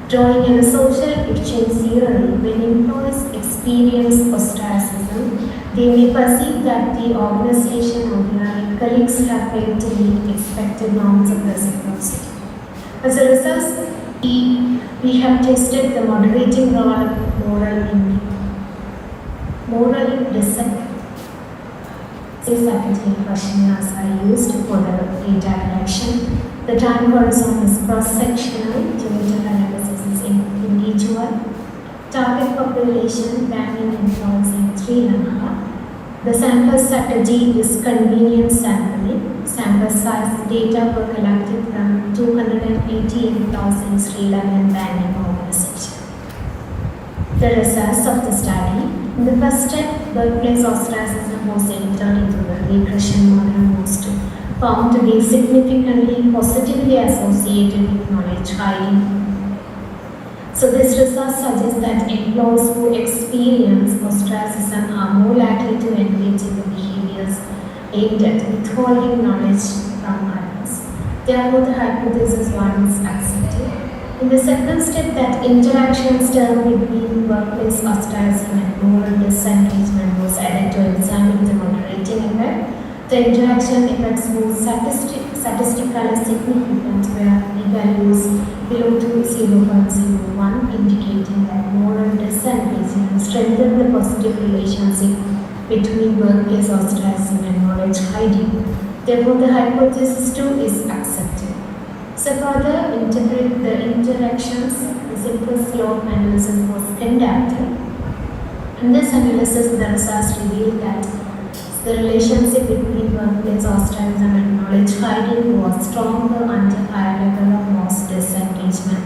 [SPEAKER 9] Drawing on a social exchange theory, when employees experience ostracism, they may perceive that the organization or their colleagues have failed to meet expected norms of reciprocity. As a result, we have tested the moderating role of moral discipline. This faculty questionnaires are used for the data collection. The time horizon is cross-sectional, data analysis is individual. Target population, banking employees in Sri Lanka. The sample strategy is convenient sampling. Sample size data were collected from 288,000 Sri Lankan banking organizations. The results of the study. In the first step, workplace ostracism was entered into the regression model most found to be significantly positively associated with knowledge hiding. So this research suggests that employees who experience ostracism are more likely to engage in the behaviors aimed at withholding knowledge from others. Therefore, the hypothesis one is accepted. In the second step, that interactions term between workplace ostracism and moral disengagement was added to examine the moderating effect. The interaction effects were statistically significant, where p-values below 0.01 indicating that moral disengagement strengthened the positive relationship between workplace ostracism and knowledge hiding. Therefore, the hypothesis 2 is accepted. So further interpret the interactions, the simple slope analysis was conducted. In this analysis, the results revealed that the relationship between workplace ostracism and knowledge hiding was stronger under higher level of mass disengagement,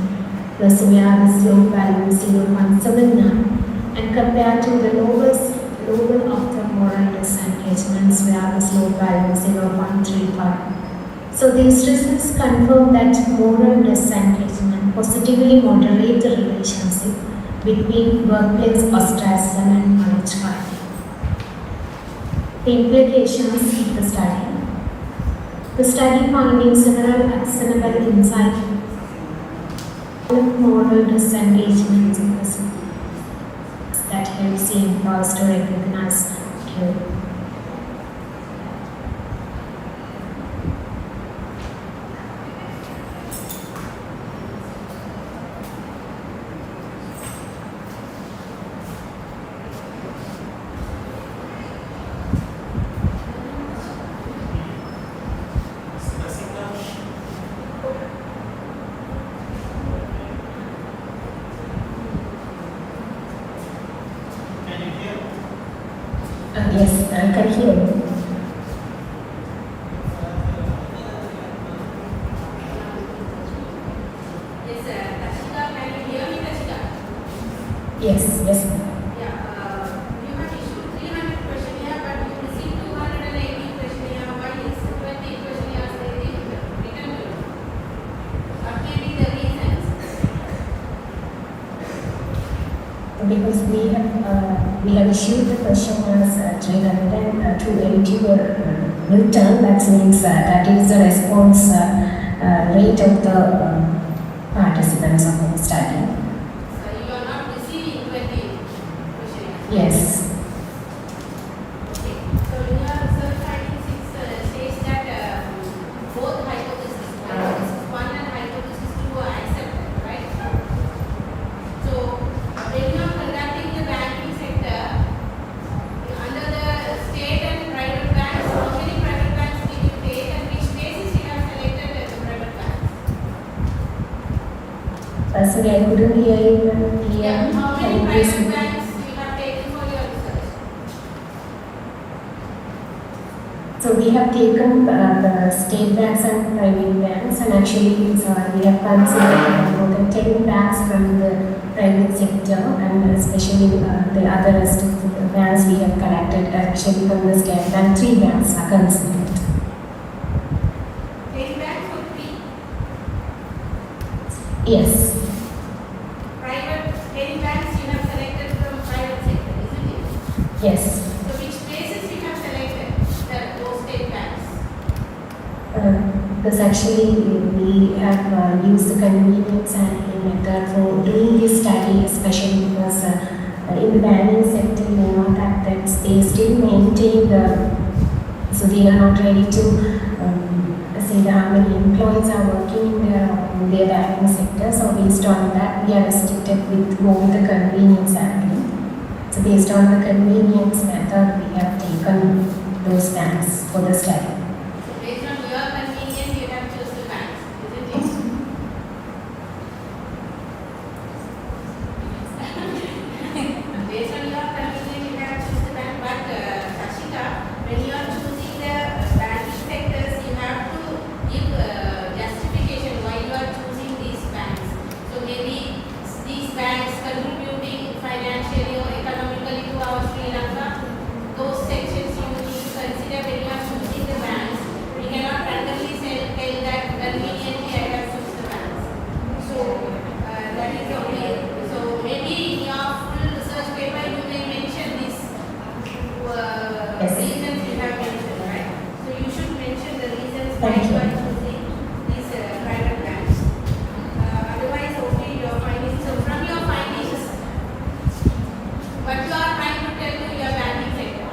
[SPEAKER 9] thus where the slope value is 0.79, and compared to the lowest level of the moral disengagements where the slope value is 0.35. So these results confirm that moral disengagement positively moderate the relationship between workplace ostracism and knowledge hiding. The implications of the study. The study finding several actionable insights of moral disengagement that helps the employees to recognize guilt. Yes, I can hear you.
[SPEAKER 2] Yes, Tashika, can you hear me, Tashika?
[SPEAKER 9] Yes, yes.
[SPEAKER 2] Yeah, you have issued 300 questionnaire, but you received 280 questionnaire. Why is 20 questionnaires written to you? What may be the reasons?
[SPEAKER 9] Because we have issued the questionnaires 380 were written. That means that is the response rate of the participants of the study.
[SPEAKER 2] So you are not receiving 20 questionnaires.
[SPEAKER 9] Yes.
[SPEAKER 2] Okay. So in your research findings, it says that both hypothesis 1 and hypothesis 2 are accepted, right? So when you are conducting the banking sector, under the state and private banks, how many private banks did you take and which basis you have selected as the private banks?
[SPEAKER 9] Sorry, I couldn't hear you clearly.
[SPEAKER 2] Yeah, how
[SPEAKER 9] Can
[SPEAKER 2] many
[SPEAKER 9] you please
[SPEAKER 2] private
[SPEAKER 9] repeat?
[SPEAKER 2] banks you have taken for your research?
[SPEAKER 9] So we have taken the state banks and private banks, and actually we have considered more than 10 banks from the private sector, and especially the other rest of the banks we have collected actually from the state bank. 3 banks are considered.
[SPEAKER 2] 10 banks or 3?
[SPEAKER 9] Yes.
[SPEAKER 2] Private 10 banks you have selected from private sector, isn't it?
[SPEAKER 9] Yes.
[SPEAKER 2] So which basis you have selected those 10 banks?
[SPEAKER 9] Because actually we have used the convenience and method for doing this study, especially because in the banking sector, you know that they still maintain so they are not ready to say how many employees are working in their banking sector. So based on that, we are restricted with more the convenience angle. So based on the convenience method, we have taken those banks for the study.
[SPEAKER 2] So based on your convenience, you have chosen the banks, isn't it? Based on your convenience, you have chosen the bank. But Tashika, when you are choosing the banking sectors, you have to give justification why you are choosing these banks. So maybe these banks contributing financially or economically to our Sri Lanka, those sections you need to consider when you are choosing the banks. We cannot randomly tell that conveniently I have chosen the banks. So that is only. So maybe in your full research paper you may mention these reasons you have mentioned, right? So you should mention the reasons why
[SPEAKER 9] Thank
[SPEAKER 2] you
[SPEAKER 9] you.
[SPEAKER 2] are choosing these private banks. Otherwise, okay, your findings. So from your findings, what you are trying to tell to your banking sector?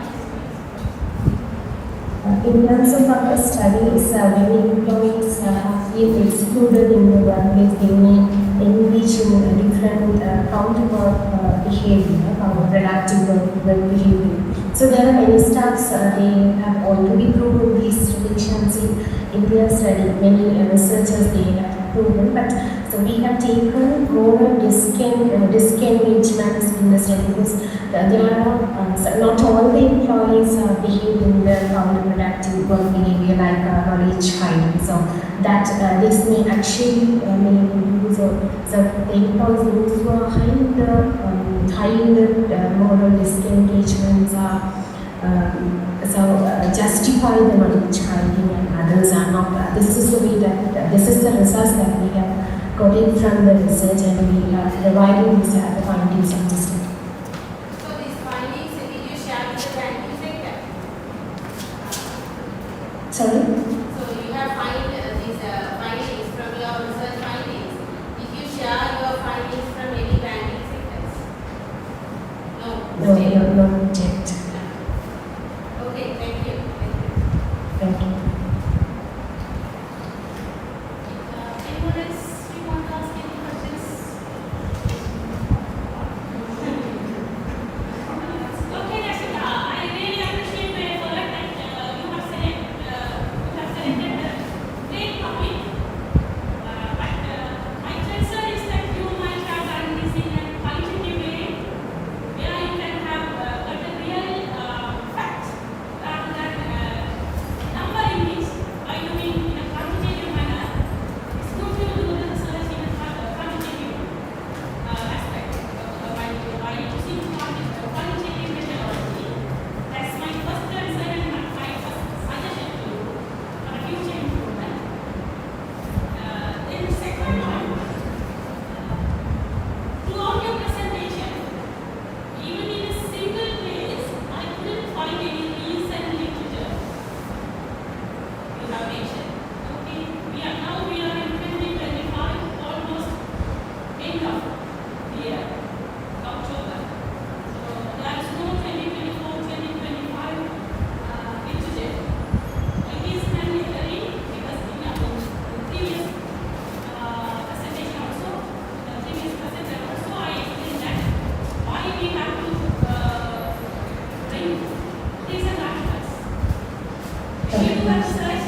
[SPEAKER 9] In terms of our studies, many employees have been excluded in the workplace. They may engage in a different counterpart behavior or productive work behavior. So there are many staffs, they have already proven these relations in their study. Many researchers, they have proven, but so we have taken more disengagements in the study because there are not all the employees behave in the counterproductive work behavior like knowledge hiding. So that this may actually may induce so the employees who are high in the moral disengagements are justify the knowledge hiding and others are not. This is the way that this is the results that we have got it from the research, and we are providing these the findings of the study.
[SPEAKER 2] So these findings, did you share with the banking sector?
[SPEAKER 9] Sorry?
[SPEAKER 2] So you have these findings from your research findings. Did you share your findings from any banking sectors? No.
[SPEAKER 9] No, not yet.
[SPEAKER 2] Okay, thank you.
[SPEAKER 9] Thank you.
[SPEAKER 5] Anyone else you want to ask any questions? Okay, Rashida, I really appreciate the effort that you have selected a great topic. But my concern is that you might have done this in a qualitative way, where you can have got a real your research,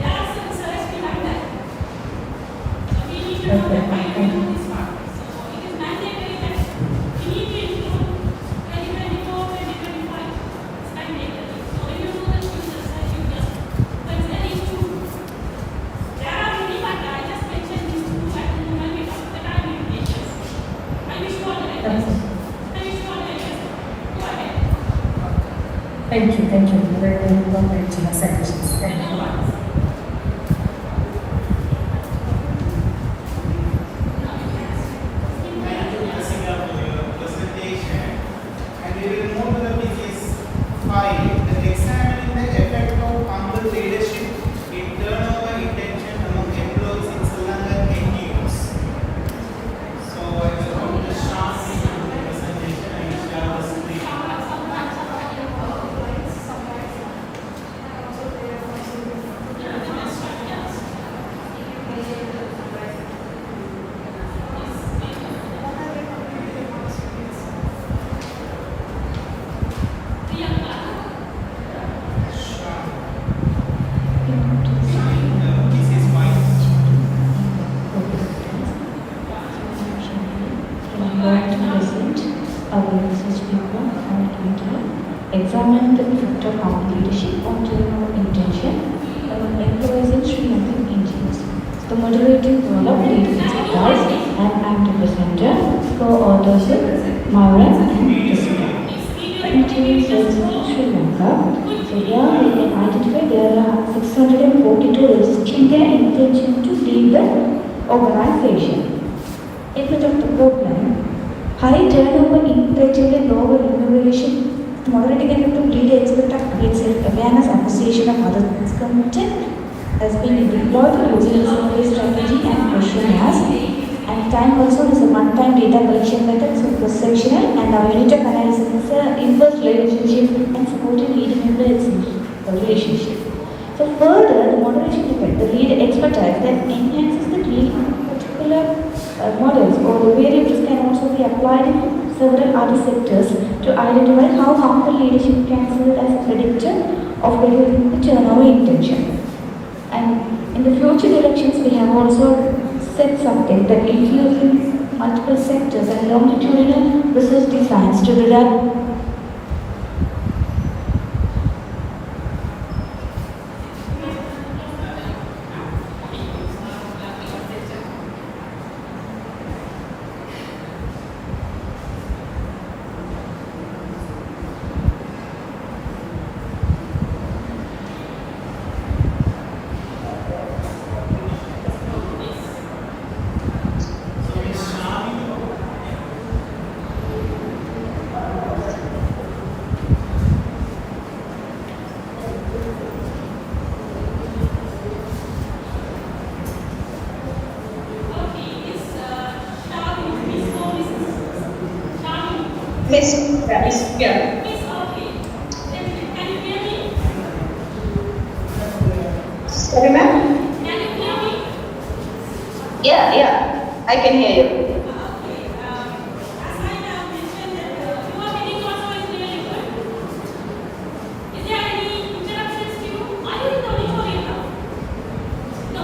[SPEAKER 5] there are some research behind that. So we need to know that why we do this part. So it is mandatory that we need to include 2024, 2025. It's mandatory. So when you do the research, you just consider these two. There are many, but I just mentioned these two at the moment because of the time limitations. I wish you all the best. I wish you all the best. Go ahead.
[SPEAKER 9] Thank you. Very, very comprehensive sections. Thank you.
[SPEAKER 3] Thank you, Jessica, for your presentation. And we will move to the business 5, the examining the effect of humble leadership in turnover intention among employees in Sri Lankan NGOs. So I will come to Shyam to the presentation and share the screen. This is fine.
[SPEAKER 9] Present our research paper on examine the effect of our leadership on turnover intention among employees in Sri Lankan NGOs. The moderating role of leaders guys, and I'm the presenter, co-authors Myron and Jessica. NGOs in Sri Lanka. So here we can identify there are 642 registering their intention to lead the organization. Effect of the program, high turnover in relatively lower remuneration, moderating effect of lead expect of create self-awareness, appreciation of others' content has been deployed using the survey strategy and questionnaires. And time also is a one-time data collection method, so cross-sectional, and our unit of analysis is a inverse relationship and supporting lead member relationship. So further, the moderation effect, the lead expertise that enhances the lead particular models or the variables can also be applied in several other sectors to identify how harmful leadership can serve as a predictor of reducing the turnover intention. And in the future directions, we have also set something that includes multiple sectors and longitudinal research designs to develop
[SPEAKER 5] Yeah. Miss, okay. Can you hear me?
[SPEAKER 10] Sorry, ma'am?
[SPEAKER 5] Can you hear me?
[SPEAKER 10] Yeah, I can hear you.
[SPEAKER 5] Okay. As I have mentioned that your meeting also is really good. Is there any interruptions to you? Are you in the auditorium now? No.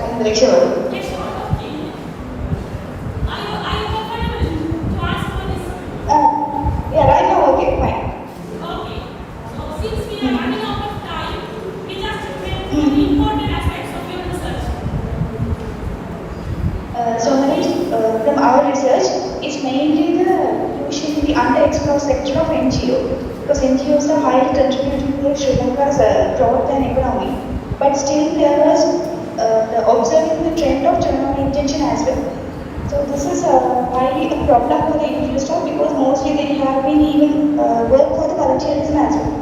[SPEAKER 10] I'm very sure.
[SPEAKER 5] Yes, sure. Okay. Are you comfortable to ask for this?
[SPEAKER 10] Yeah, right now, okay, fine.
[SPEAKER 5] Okay. So since we are running out of time, we just went through the important aspects of your research.
[SPEAKER 10] From our research, it's mainly usually the underexplored sector of NGO, because NGOs are highly contributing to Sri Lanka's growth and economy. But still, there was observing the trend of turnover intention as well. So this is highly a problem for the NGO staff because mostly they have been even work for the volunteerism as well.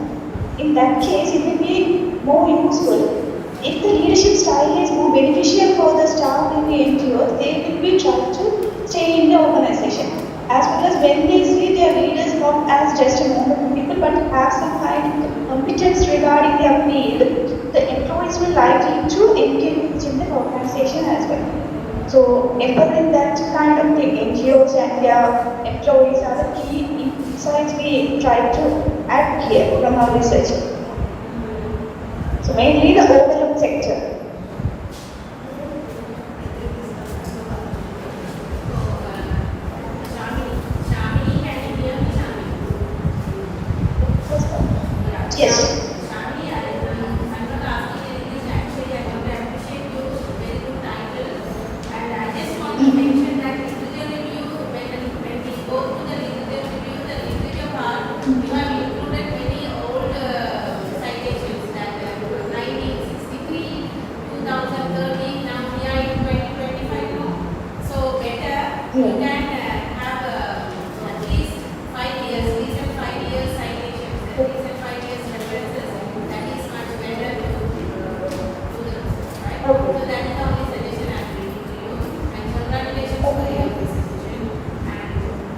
[SPEAKER 10] In that case, it will be more useful. If the leadership style is more beneficial for the staff in the NGO, they will be trying to stay in the organization. As well as when they see their leaders not as just a normal people but have some kind of competence regarding their field, the employees will likely to engage in the organization as well. So empowering that kind of thing, NGOs and their employees are the key insights we try to add here from our research. So mainly the overlooked sector. Yes.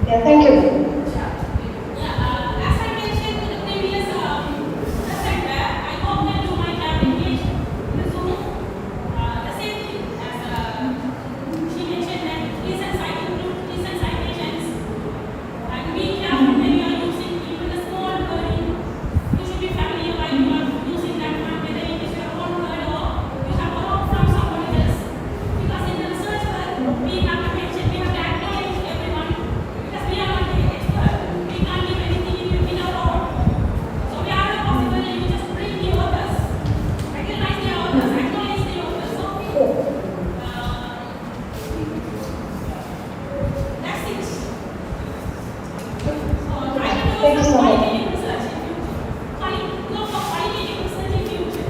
[SPEAKER 10] Yeah, thank you.
[SPEAKER 5] As I mentioned in the previous presenter, I hope that you might have engaged in the Zoom. The same thing as she mentioned that recent citations, and be careful when you are using even a small word. You should be familiar while you are using that one, whether it is your own word or you have borrowed from someone else. Because in the research work, we have to mention, we have to acknowledge everyone. Because we are not the expert, we can't give anything in our own. So we are possible that you just bring the authors, recognize the authors, acknowledge the authors. So that's it. So try to do
[SPEAKER 10] Thank you
[SPEAKER 5] some
[SPEAKER 10] so much.
[SPEAKER 5] qualitative research in future. Go for qualitative research in future.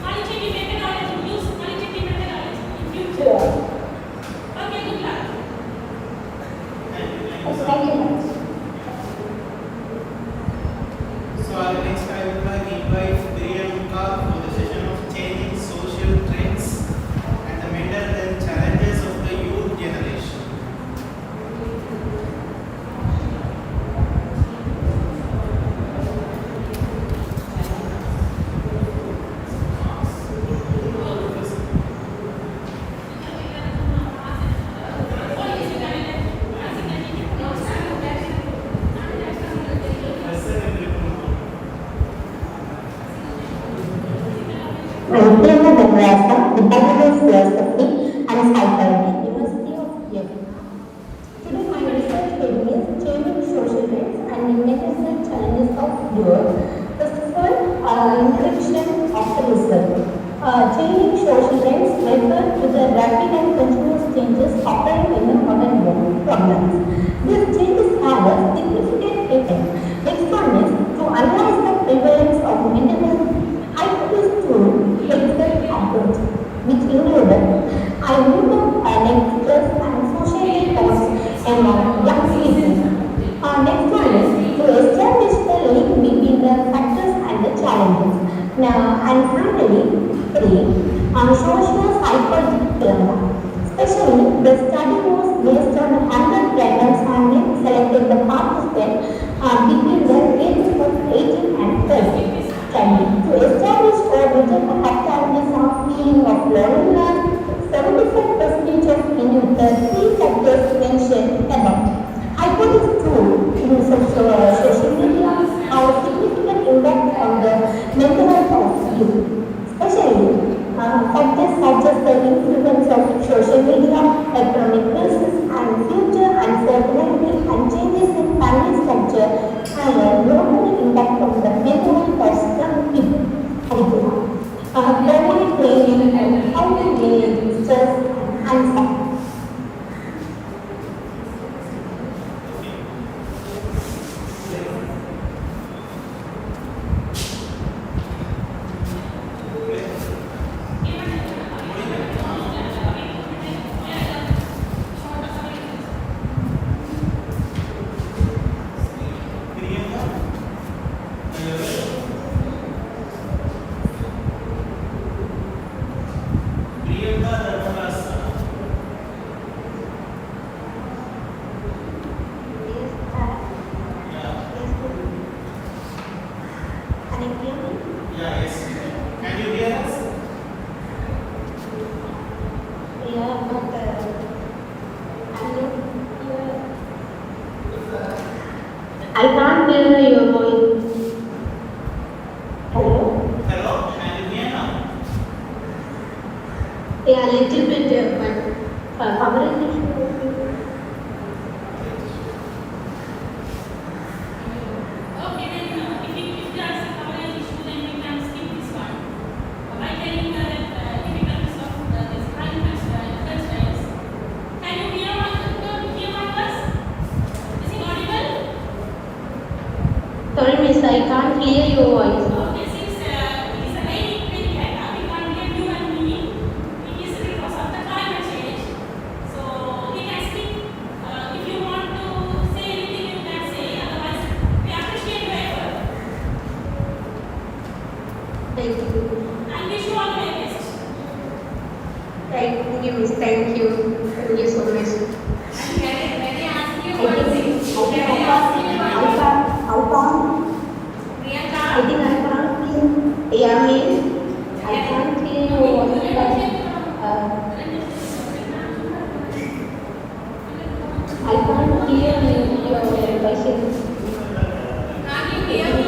[SPEAKER 5] Qualitative methodology, use qualitative methodology in future. Okay, good luck.
[SPEAKER 10] Thank you.
[SPEAKER 3] So the next I would like to invite Priyanka for the session of changing social trends and the mental health challenges of the youth generation.
[SPEAKER 11] Priyanka Nebraska, Department of Philosophy and Psychology, University of Yale. Today my research heading is changing social trends and mental health challenges of youth. First of all, introduction of the research. Changing social trends refer to the rapid and continuous changes occurring in the modern world problems. These changes have a significant effect. Next one is to analyze the prevalence of mental health. I used to expert approach, which included I looked at lectures and social thoughts among young people. Next one is to establish the link between the factors and the challenges. Now, and finally, three, social psychological dilemma. Especially, the study was based on 100 random sampling selected the participants between the ages of 18 and 30. Study to establish or reject the hypothesis of feeling of loneliness. 75% of in the three factors mentioned above. Hypothesis 2, use of social media have a significant impact on the mental health of youth. Especially factors such as the influence of social media, economic crisis, and future uncertainty and changes in family structure have a notable impact on the mental health of young people. Primary training on how to manage stress and anxiety.
[SPEAKER 9] I can't hear your voice. Hello?
[SPEAKER 3] Hello, can you
[SPEAKER 11] can't hear your voice.
[SPEAKER 5] Okay, since it's a very big data, we can't hear you and me. It is because of the climate change. So we can speak. If you want to say anything, you can say. Otherwise, we appreciate your effort
[SPEAKER 11] Thank you.
[SPEAKER 5] and wish you all the best.
[SPEAKER 11] Thank you, Miss. Thank you. Thank you so much.
[SPEAKER 6] And can I ask you
[SPEAKER 11] I
[SPEAKER 6] one
[SPEAKER 11] think
[SPEAKER 6] thing? Can I ask you one thing? Priyanka?
[SPEAKER 11] I think I can't hear. Yeah, Miss. I can't hear your voice, but I can't hear your question.
[SPEAKER 6] Can't you hear me?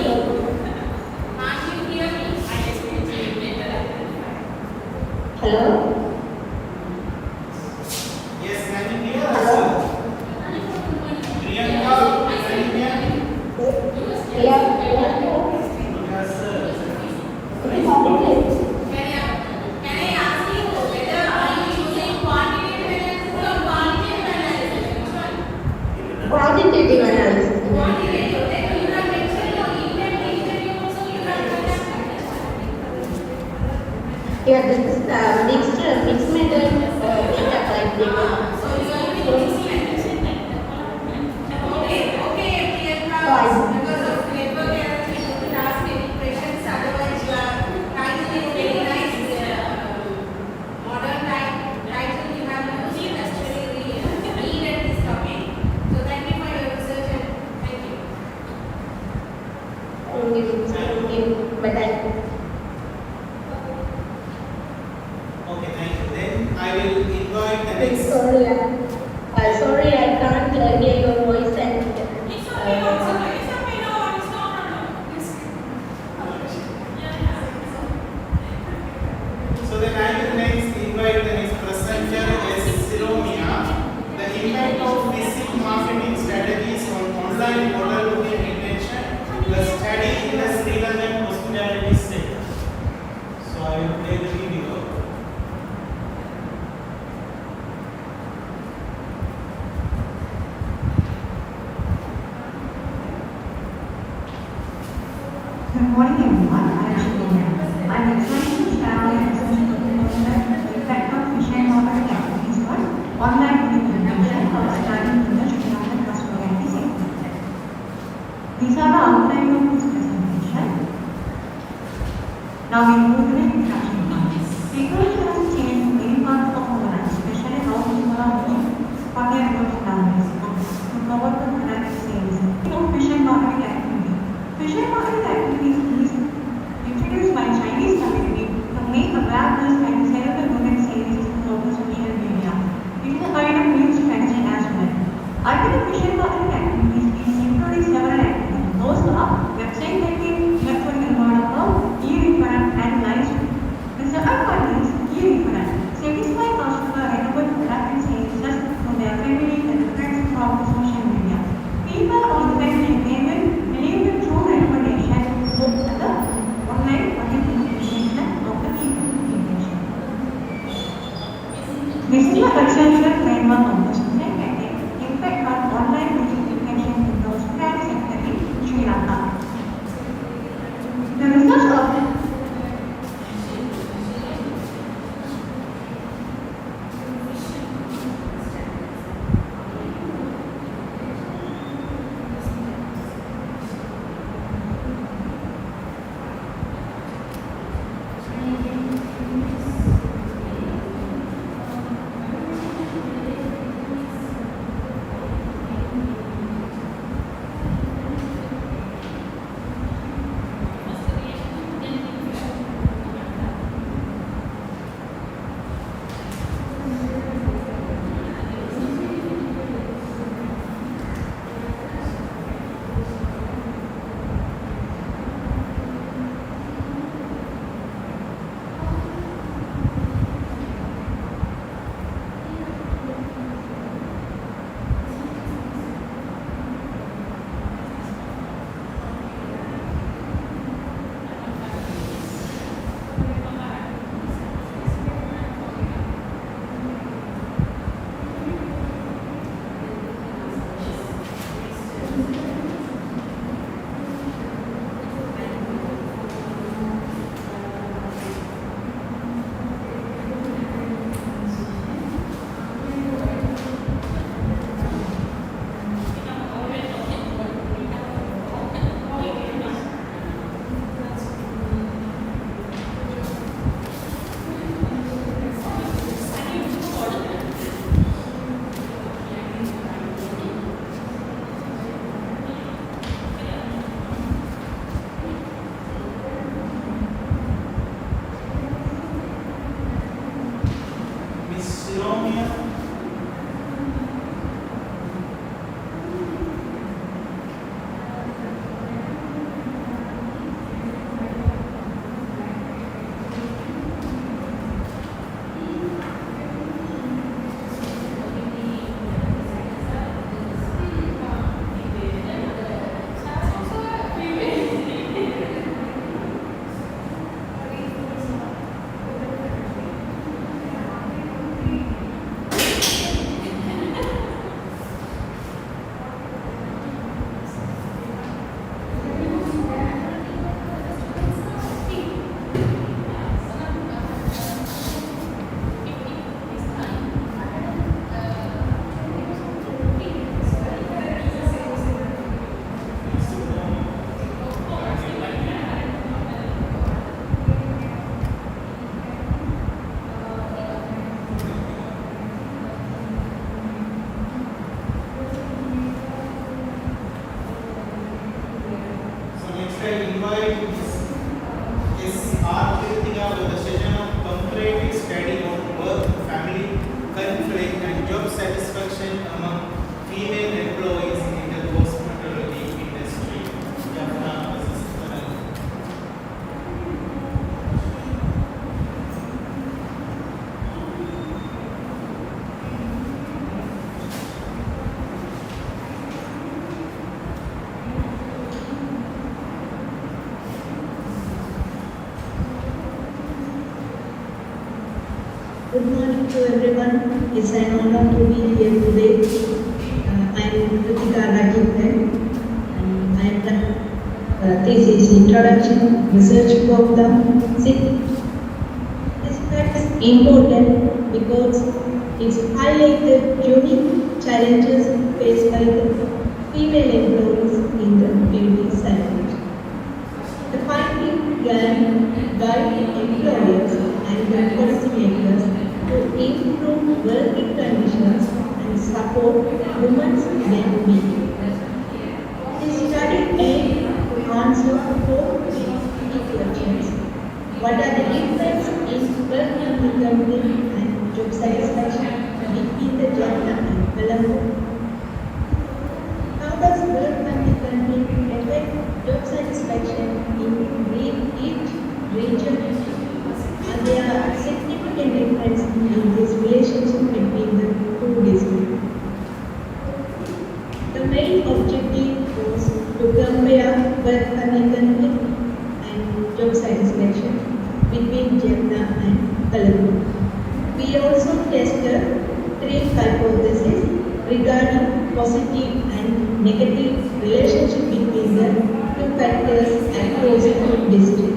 [SPEAKER 6] Can't you hear me? I explain to you later.
[SPEAKER 11] Hello?
[SPEAKER 3] Yes, can you hear us? Priyanka, can you hear me?
[SPEAKER 11] Yeah.
[SPEAKER 3] Yes, sir.
[SPEAKER 6] Can I ask you whether are you using quantitative analysis or qualitative analysis? Which one?
[SPEAKER 11] Quantitative analysis.
[SPEAKER 6] Quantitative. Then you have mentioned your interview also you have conducted.
[SPEAKER 11] Yeah, this is mixed method data collecting.
[SPEAKER 6] So you are using okay, Priyanka, because of network error, you couldn't ask any questions. Otherwise, you are trying to make very nice modern title you have used. That's very neat at this topic. So thank you for your research and thank you.
[SPEAKER 11] Thank you. Bye-bye.
[SPEAKER 3] Okay, thank you. Then I will invite the next.
[SPEAKER 11] Sorry, I can't hear your voice and
[SPEAKER 5] It's okay, also. It's okay, no, it's no problem.
[SPEAKER 3] So then I will next invite the next presenter is Siromia. The impact of physics marketing strategies on online model booking retention, the study in the Sri Lankan hospitality sector. So I will play the video.
[SPEAKER 12] Good morning, everyone. I am Shivya. I am excited to share my research on the effect of fishing marketing activities on online implementation of studying in the Sri Lankan hospitality sector. These are the outline of this presentation. Now we move to the introduction part. Technology has changed many parts of our life, especially how people are doing content growth nowadays to cover the product sales. Fishing marketing activity. Fishing marketing activities is introduced by Chinese community to make awareness and sell the good and services to local social media. It is a kind of new strategy as well. Other fishing marketing activities is including several activities. Those are website making, network development, e-referral and live stream. The second one is e-referral. Satisfy customer renewable product and services to their family and friends from social media. People on the website they will believe the true recommendation
[SPEAKER 3] Next, I invite Ms. R. Kritika for the session of comparative study on work, family, conflict, and job satisfaction among female employees in the cosmetology industry. Jafna versus Karan.
[SPEAKER 13] Good morning to everyone. It's an honor to be here today. I am Kritika Rajiv and I am the thesis introduction research program. This fact is important because it highlights the unique challenges faced by the female employees in the beauty salon. The finding can guide employers and the policymakers to improve working conditions and support women's well-being. This study aims to answer four key questions. What are the differences in work income and job satisfaction between the gender and Colombo? How does work income affect job satisfaction in each region? And there are significant differences in this relationship between the two disciplines. The main objective was to compare work economic and job satisfaction between Jafna and Colombo. We also tested three hypotheses regarding positive and negative relationship between the two factors across the district.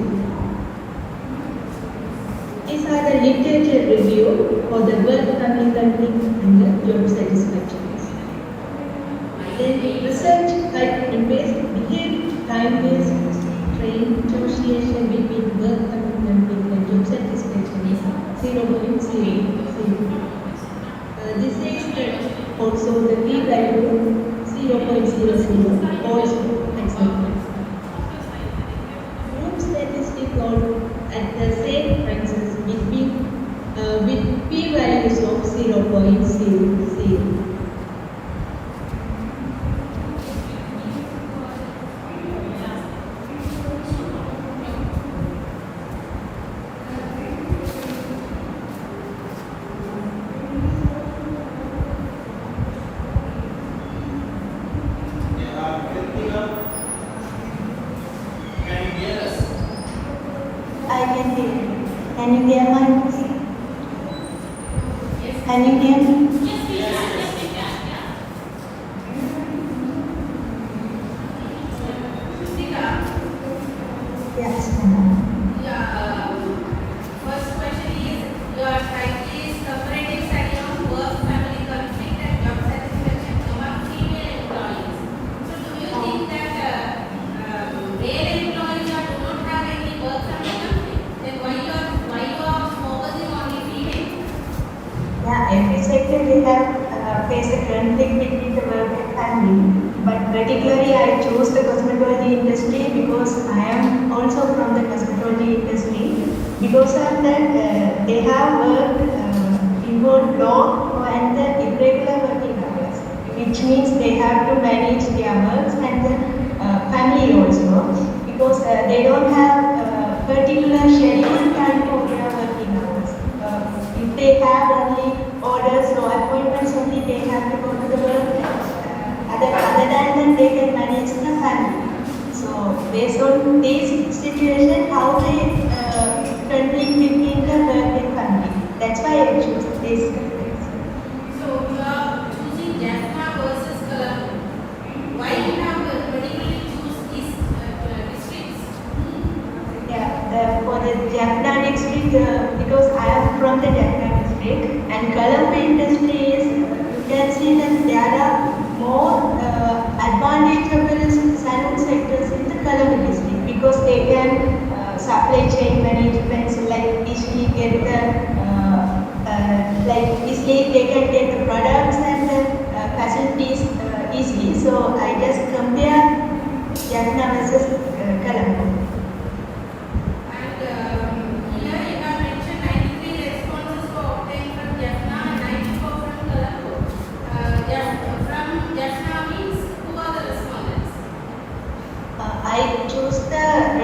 [SPEAKER 13] These are the literature review for the work commitment and the job satisfaction. Then research investigate time-based train association between work commitment and job satisfaction is 0.00. This is also the p-value 0.00 also accepted. Group statistics are at the same prices with p-values of 0.00.
[SPEAKER 10] I can hear you. Can you hear my voice? Can you hear me? Yes.
[SPEAKER 2] First question is, your title is comparative study on work, family conflict and job satisfaction among female employees. So do you think that male employees do not have any work family conflict? Then why you are focusing only female?
[SPEAKER 10] Yeah, every sector we have faced a conflict between the work and family. But particularly I chose the cosmetology industry because I am also from the cosmetology industry. Because of that, they have worked involved long and the irregular working hours, which means they have to manage their works and the family also. Because they don't have particular scheduled time for their working hours. If they have only orders or appointments only, they have to go to the work. Other than that, they can manage the family. So, based on this situation, how they conflict between the work and family. That's why I choose this.
[SPEAKER 2] So you are choosing Jaffna versus Colombo. Why you have particularly choose these districts?
[SPEAKER 10] Yeah, for the Jaffna district, because I am from the Jaffna district, and Colombo industry is, you can see that there are more advantageable salon sectors in the Colombo district because they can supply chain management, like easily get the they can get the products and the facilities easily. So I just compare Jaffna versus Colombo.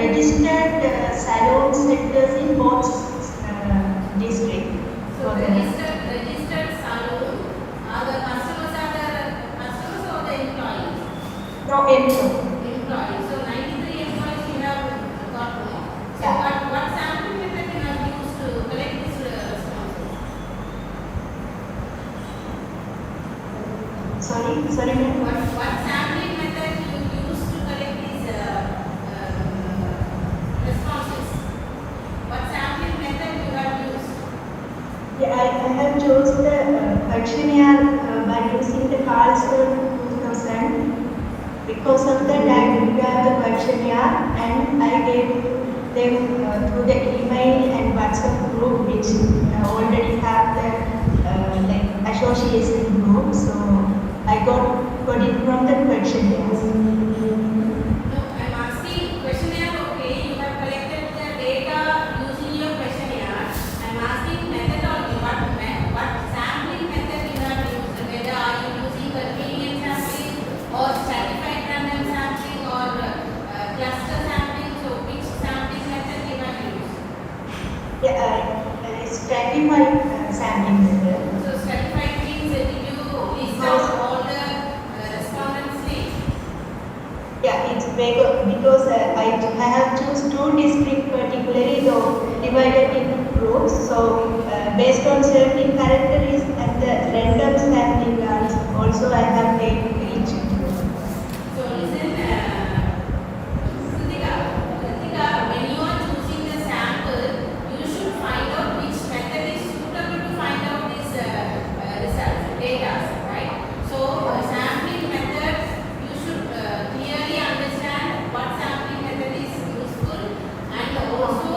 [SPEAKER 13] registered salon centers in both districts.
[SPEAKER 5] So registered salon, are the customers or the employees?
[SPEAKER 13] No,
[SPEAKER 5] Employees. So 93 employees you have got more. So what sampling method you have used to collect these responses?
[SPEAKER 13] Sorry, ma'am.
[SPEAKER 5] What sampling method you use to collect these responses? What sampling method you have used?
[SPEAKER 13] Yeah, I have chosen the questionnaire by using the Carlson 2000. Because of that, I prepared the questionnaire and I gave them through the email and WhatsApp group, which already have the like association group. So I got it from the questionnaire.
[SPEAKER 5] No, I'm asking questionnaire, okay, you have collected the data using your questionnaire. I'm asking methodology, what sampling method you have used, whether are you using convenient sampling or stratified random sampling or cluster sampling, so which sampling method you have used?
[SPEAKER 13] Yeah, stratified sampling method.
[SPEAKER 5] So stratified means did you list out all the respondents' names?
[SPEAKER 13] Yeah, it's because I have choose two districts particularly, though divided into groups. So based on certain characteristics and the random sampling runs, also I have made each group.
[SPEAKER 5] So listen, Kritika, when you are choosing the sample, you should find out which method is suitable to find out this results, data, right? So sampling method, you should clearly understand what sampling method is useful, and also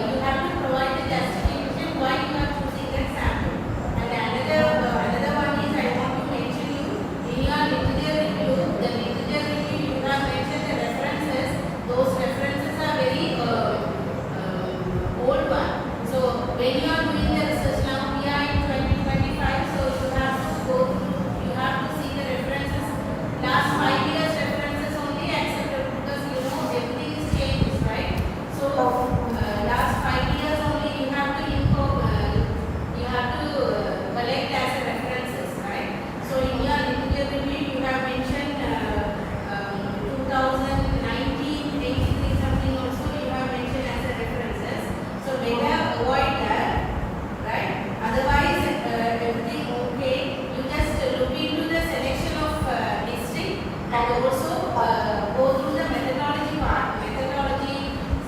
[SPEAKER 5] you have to provide the justification why you are choosing that sample. And another one is I want to mention you in your literature review. The literature review you have mentioned the references. Those references are very old one. So when you are doing the research now, we are in 2025. So you have to go through. You have to see the references. Last 5 years references only accepted because you know everything is changed, right? So last 5 years only you have to collect as a references, right? So in your literature review you have mentioned 2019, 83 something also you have mentioned as a references. So better avoid that, right? Otherwise everything okay. You just look into the selection of district and also go through the methodology part. Methodology,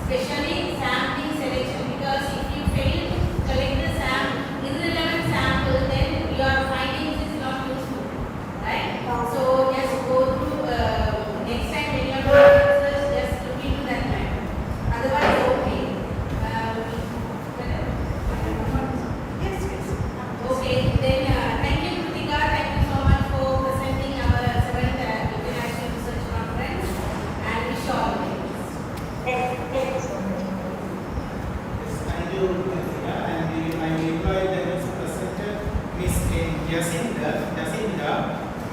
[SPEAKER 5] especially sampling selection, because if you fail to collect the irrelevant sample, then your findings is not useful, right? So just go through next time when you are doing research, just look into that method. Otherwise, okay. Yes. Okay, then thank you, Kritika. Thank you so much for presenting our 7th International Research Conference, and wish you all the best.
[SPEAKER 13] Thank you so much.
[SPEAKER 3] Yes, thank you, Kritika. And my employee that was presented, Ms. Jacinda,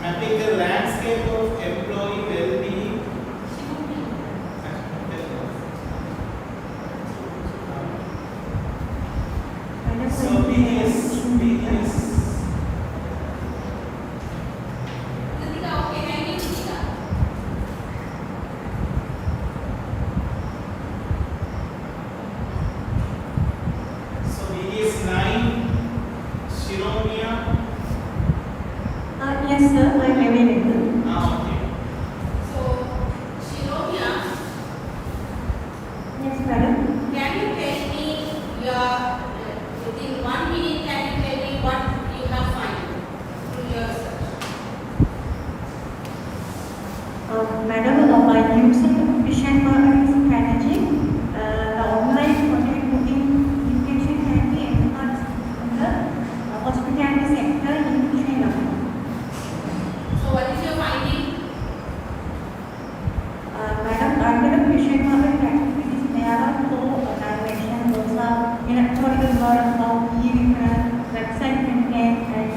[SPEAKER 3] mapping the landscape of employee well-being. So BDS.
[SPEAKER 5] Kritika, okay, thank you, Kritika.
[SPEAKER 3] So BDS 9, Shiromia.
[SPEAKER 12] Yes, sir, I'm available.
[SPEAKER 3] Okay.
[SPEAKER 5] So, Shiromia,
[SPEAKER 12] Yes, madam.
[SPEAKER 5] can you tell me within 1 minute, can you tell me what you have found through your research?
[SPEAKER 12] Madam, by using vision marketing strategy, the online content booking education can be enhanced in the hospitality sector in Sri Lanka.
[SPEAKER 5] So, what is your finding?
[SPEAKER 12] Madam, under the vision marketing activities, there are 4 dimensions. Those are electronic world of e-referral, website content, and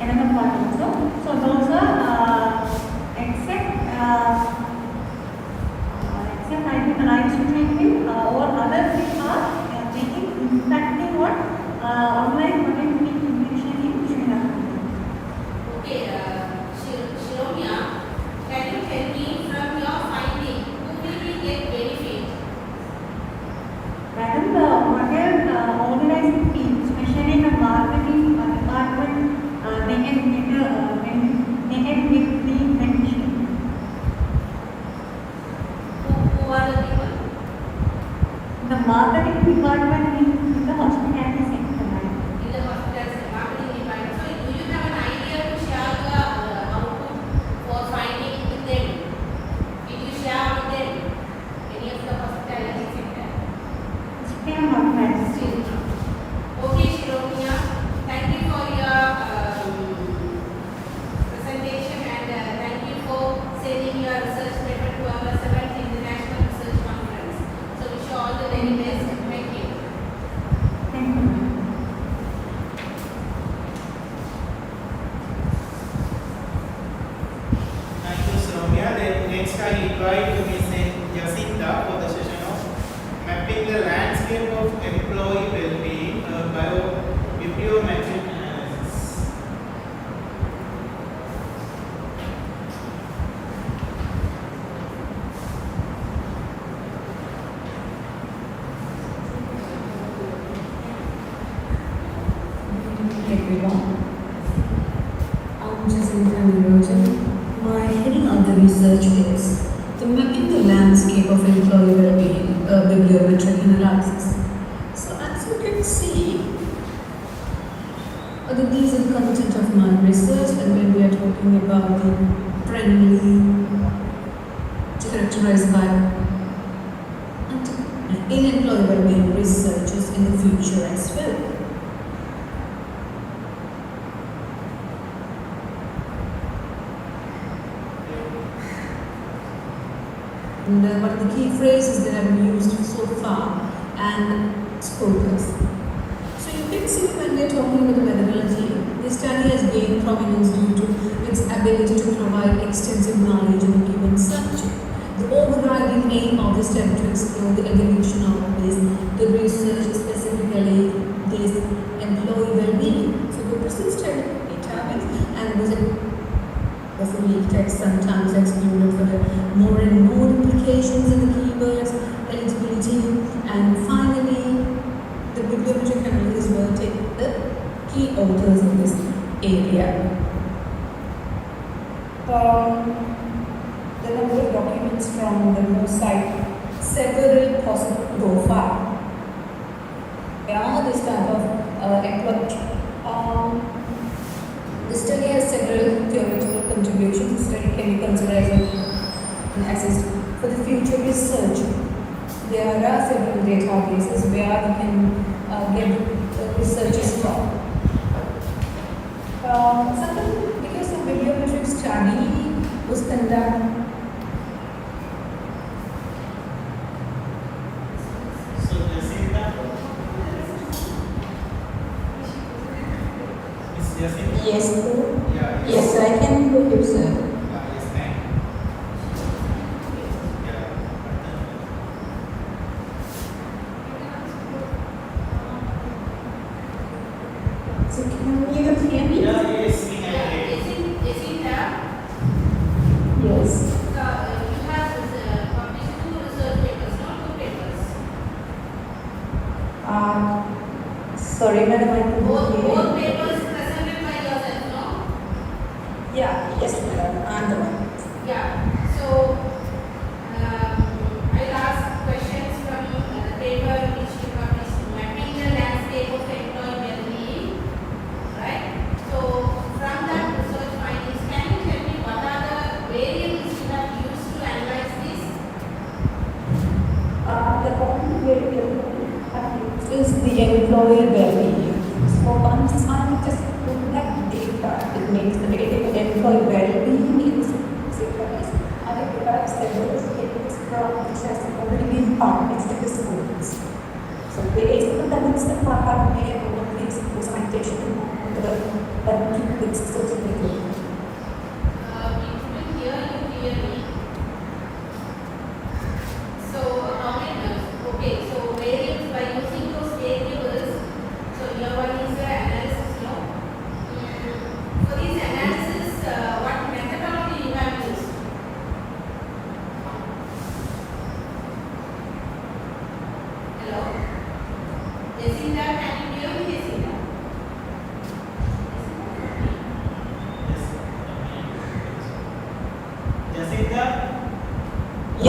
[SPEAKER 12] another part also. So those are except I think changing or other things are making impacting on online content creation in Sri Lanka.
[SPEAKER 2] Okay, Shiromya, can you tell me from your finding who will be get benefit?
[SPEAKER 12] Madam, the modern organizing team, especially the marketing department, they can get the beneficiary.
[SPEAKER 2] Who are the people?
[SPEAKER 12] The marketing department in the hospitality sector.
[SPEAKER 2] In the hospital's marketing department. So, do you have an idea to share the output for finding with them? Did you share with them any of the hospitality sector?
[SPEAKER 12] Still not met.
[SPEAKER 2] Still not. Okay, Shiromya, thank you for your presentation and thank you for sending your research paper to our 7th International Research Conference. So, wish you all the very best. Thank you.
[SPEAKER 12] Thank you.
[SPEAKER 3] Thank you, Soumya. Then next I invite Ms. Jacinta for the session of mapping the landscape of employee well-being by bibliometric analysis.
[SPEAKER 14] Everyone, I'm Jacinta Nirojan. My heading of the research is the mapping the landscape of employee well-being, bibliometric analysis. So as you can see, these are the content of my research, and when we are talking about the friendly, characterized by in employee well-being researches in the future as well. And what are the key phrases that have been used so far and focus. So you can see when we're talking about the methodology, this study has gained prominence due to its ability to provide extensive knowledge on a given subject. The overriding aim of the study to explore the evolution of the research, specifically this employee well-being. So the present study determines and was a lead text sometimes excluded for the more and more implications of the keywords, eligibility, and finally the bibliometric analysis will take the key authors in this area. The number of documents from the new site, several possible profiles. Yeah, this type of employee. The study has several theoretical contributions. The study can be considered as an assist for the future research. There are several databases where we can get researches from. Because the bibliometric study was conducted.
[SPEAKER 3] So, Jacinta. Ms. Jacinta?
[SPEAKER 14] Yes, sir.
[SPEAKER 3] Yeah,
[SPEAKER 14] Yes, I can go here, sir.
[SPEAKER 3] Yes, thank you. Yeah.
[SPEAKER 14] So can you hear me?
[SPEAKER 3] Yeah, yes, we can hear you.
[SPEAKER 2] Jacinta,
[SPEAKER 14] Yes.
[SPEAKER 2] you have published 2 research papers, not 2 papers.
[SPEAKER 14] Sorry, madam, I couldn't
[SPEAKER 2] Both
[SPEAKER 14] hear.
[SPEAKER 2] papers presented by yourself, no?
[SPEAKER 14] Yeah, yes, madam, I'm the one.
[SPEAKER 2] Yeah. So, I'll ask questions from the paper which you published, mapping the landscape of employee well-being, right? So, from that research findings, can you tell me what are the variables you have used to analyze this?
[SPEAKER 14] The point is the employee well-being. So once I'm just looking at data, it makes the data employee well-being is because other data several statements from which has already been published in the schools. So based on the next part of the citation the keep specifically.
[SPEAKER 2] We couldn't hear you clearly. So, how many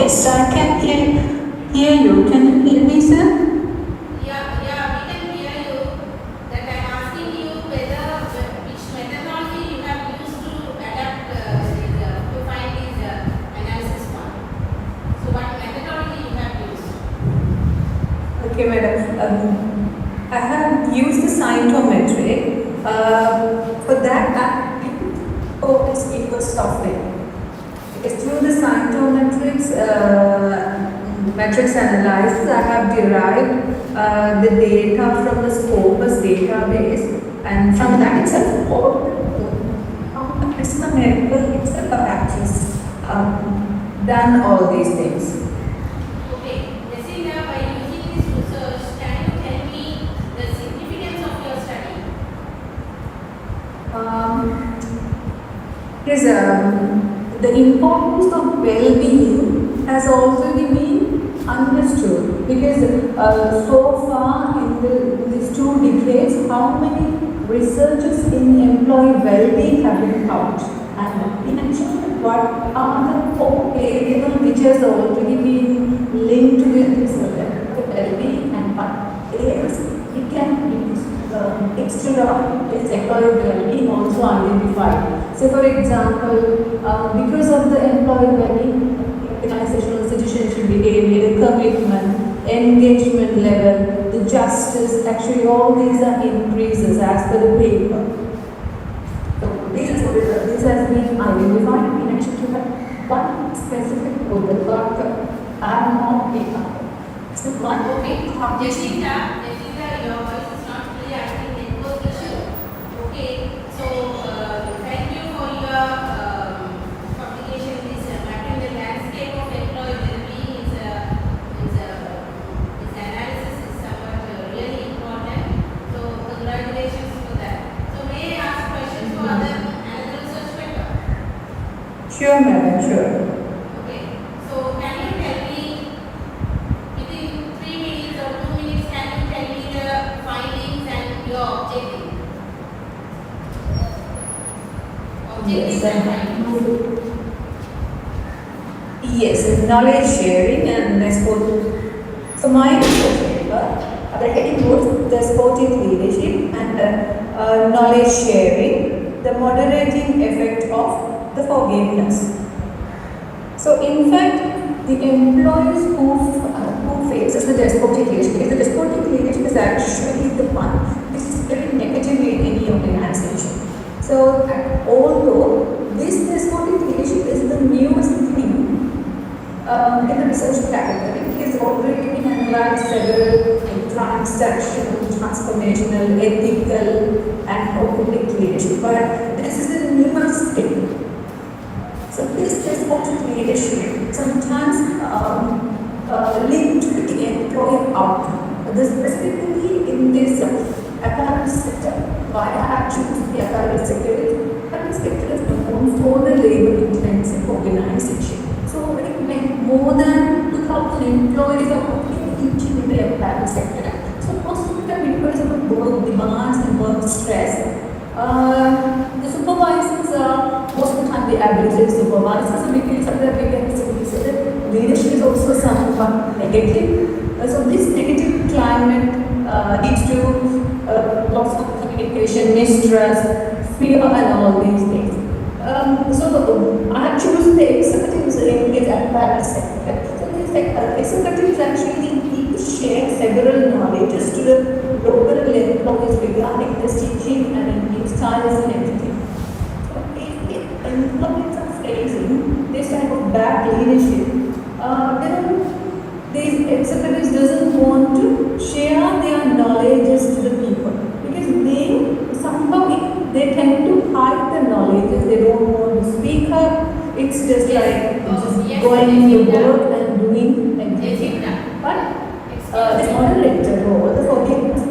[SPEAKER 14] Yes, I can hear you. Can you hear me, sir?
[SPEAKER 5] Yeah, we can hear you. That I'm asking you whether which methodology you have used to adapt to find this analysis one. So what methodology you have used?
[SPEAKER 14] Okay, madam. I have used the cytometric. For that, it was software. Because through the cytometrics metrics analysis, I have derived the data from the Scopus database, and from that itself, it's the medical itself have actually done all these things.
[SPEAKER 5] Okay, Jacinda, by using this research, can you tell me the significance of your study?
[SPEAKER 14] Yes, the importance of well-being has already been understood, because so far in these 2 decades, how many researchers in employee well-being have been published, and we mentioned what are the 4 variables which has already been linked to this well-being, and what areas it can be extra of its employee well-being also identified. So, for example, because of the employee well-being, organizational citizenship behavior, the commitment, engagement level, the justice, actually all these are increases as per the paper. So, this has been identified in connection to one specific order, but I am not paper. So, one
[SPEAKER 5] Okay, Jacinda, your voice is not clear. I think network issue. Okay, so thank you for your publication. This mapping the landscape of employee well-being is analysis is somewhat really important. So congratulations for that. So may I ask questions for another research paper?
[SPEAKER 14] Sure, madam, sure.
[SPEAKER 5] Okay, so can you tell me within 3 minutes or 2 minutes? Can you tell me the findings and your objective?
[SPEAKER 14] Yes, yes, knowledge sharing and sportive. So my research paper, the heading was the sportive leadership and knowledge sharing, the moderating effect of the forgiveness. So in fact, the employees who faces the despotic leadership, the despotic leadership is actually the one which is very negative in any organization. So although this despotic leadership is the newest thing in the research category, it has already been analyzed several transactional, transformational, ethical and public leadership, but this is the newest thing. So this despotic leadership sometimes linked to the employer outcome. Specifically in this apparel sector, why I have chosen the apparel sector is known for the labor-intensive organization. So more than 2,000 employees are working in the apparel sector. So most of the time, because of the work demands and work stress, the supervisors are most of the time the average supervisors, so we can say that leadership is also somewhat negative. So this negative climate leads to lots of communication, mistrust, fear, and all these things. So I have chosen the executives in the apparel sector. So these executives actually need to share several knowledges to the local employees regarding the stitching and styles and everything. So if employees are facing this type of bad leadership, then these executives doesn't want to share their knowledges to the people, because they somehow they tend to hide the knowledges. They don't want to speak up. It's just like going to work and doing everything. But the moderator role, the forgiveness,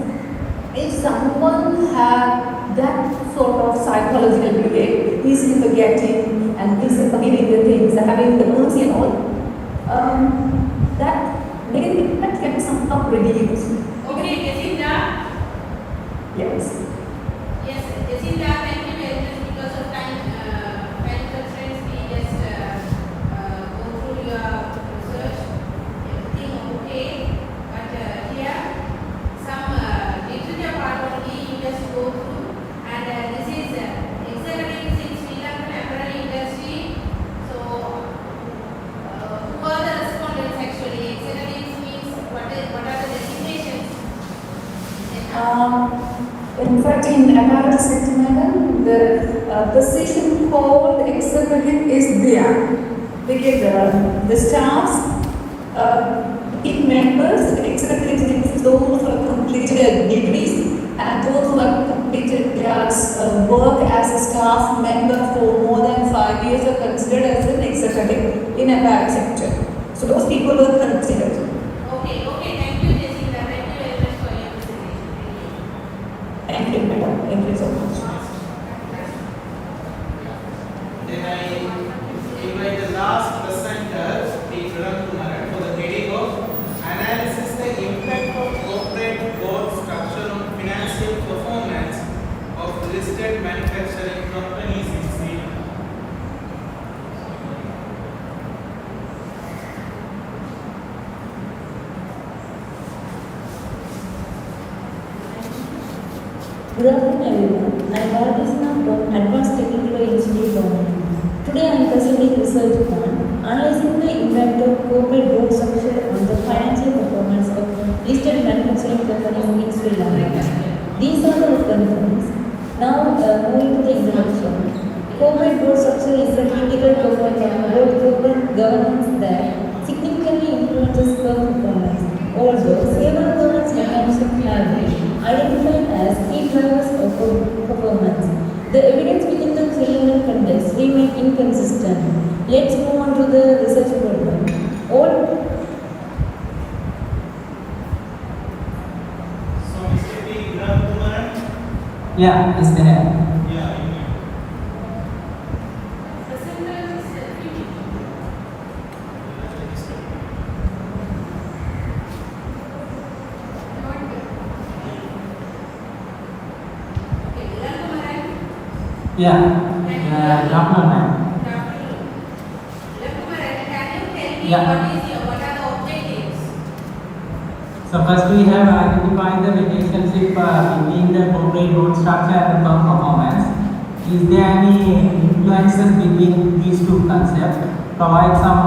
[SPEAKER 14] if someone have that sort of psychological behavior, easily forgetting and easily forgetting the things, having the mercy and all, that negative impact can somehow reduce.
[SPEAKER 5] Okay, Jacinda?
[SPEAKER 14] Yes.
[SPEAKER 5] Yes, Jacinda, thank you very much. Because of time constraints, we just go through your
[SPEAKER 15] fact, in apparent sector, madam, the position called executive is there. Because the staffs, in members, executive is those who have completed degrees and those who have completed their work as a staff member for more than 5 years are considered as an executive in apparent sector. So those people were considered.
[SPEAKER 5] Okay, thank you, Jessica. Thank you very much for your presentation.
[SPEAKER 15] Thank you, madam. Thank you so much.
[SPEAKER 3] Then I invite the last presenter, P. Kumaran, for the heading of Analysis the Impact of Corporate Board Structure on Financial Performance of Listed Manufacturing Companies in Sweden.
[SPEAKER 11] Good afternoon everyone. I am Balakrishna from Advanced Technical Institute Government. Today I am presenting research on analyzing the impact of corporate board structure on the financial performance of listed manufacturing companies in Sri Lanka. These are the companies. Now moving to the introduction. Corporate board structure is a critical component of board corporate governance that significantly influences firm performance. Although several governance mechanisms have been identified as key drivers of performance, the evidence within the criminal context remain inconsistent. Let's move on to the research program.
[SPEAKER 3] So, Mr. P. Kumaran?
[SPEAKER 16] Yeah, is there? Yeah, good afternoon, ma'am.
[SPEAKER 5] What are the objectives?
[SPEAKER 16] So first we have identified the relationship between the corporate board structure and the firm performance. Is there any influences between these two concepts? Provide some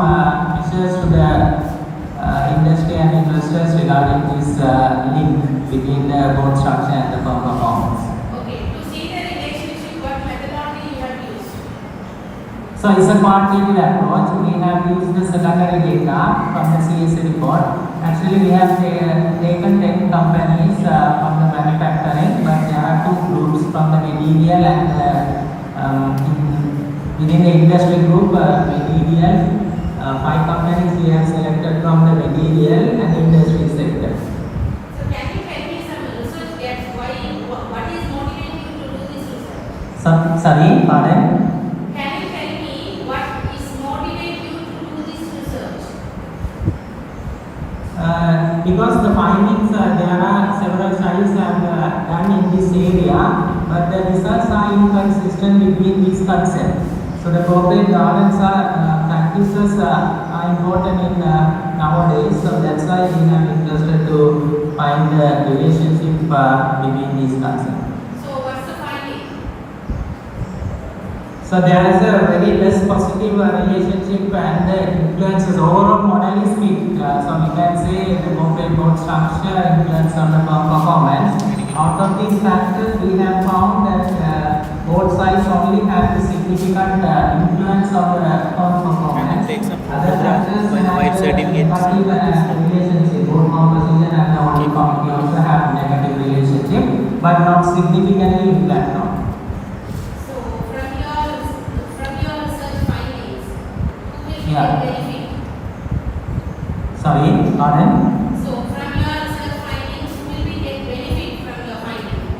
[SPEAKER 16] measures to the industry and investors regarding this link between the board structure and the firm performance. So it's a quantitative approach. We have used the secondary data from the CSA report. Actually, we have taken 10 companies from the manufacturing, but there are 2 groups from the material and within the industry group, material. 5 companies we have selected from the material and industry sector.
[SPEAKER 5] So can you tell me some research that what is motivating you to do this research?
[SPEAKER 16] Sorry, pardon? Because the findings, there are several studies have done in this area, but the results are inconsistent between these concepts. So the corporate governance practices are important in nowadays, so that's why we are interested to find the relationship between these concepts.
[SPEAKER 5] So what's the finding?
[SPEAKER 16] So there is a very less positive relationship and the influences overall model is weak. So we can say the corporate board structure influence on the firm performance. Out of these factors, we have found that board size only has a significant influence on the firm performance. Other factors have a negative relationship. Board composition and the audit committee also have negative relationship, but not significantly impact on.
[SPEAKER 5] Benefit.
[SPEAKER 16] Sorry, pardon?
[SPEAKER 5] So from your research findings, will we get benefit from your findings?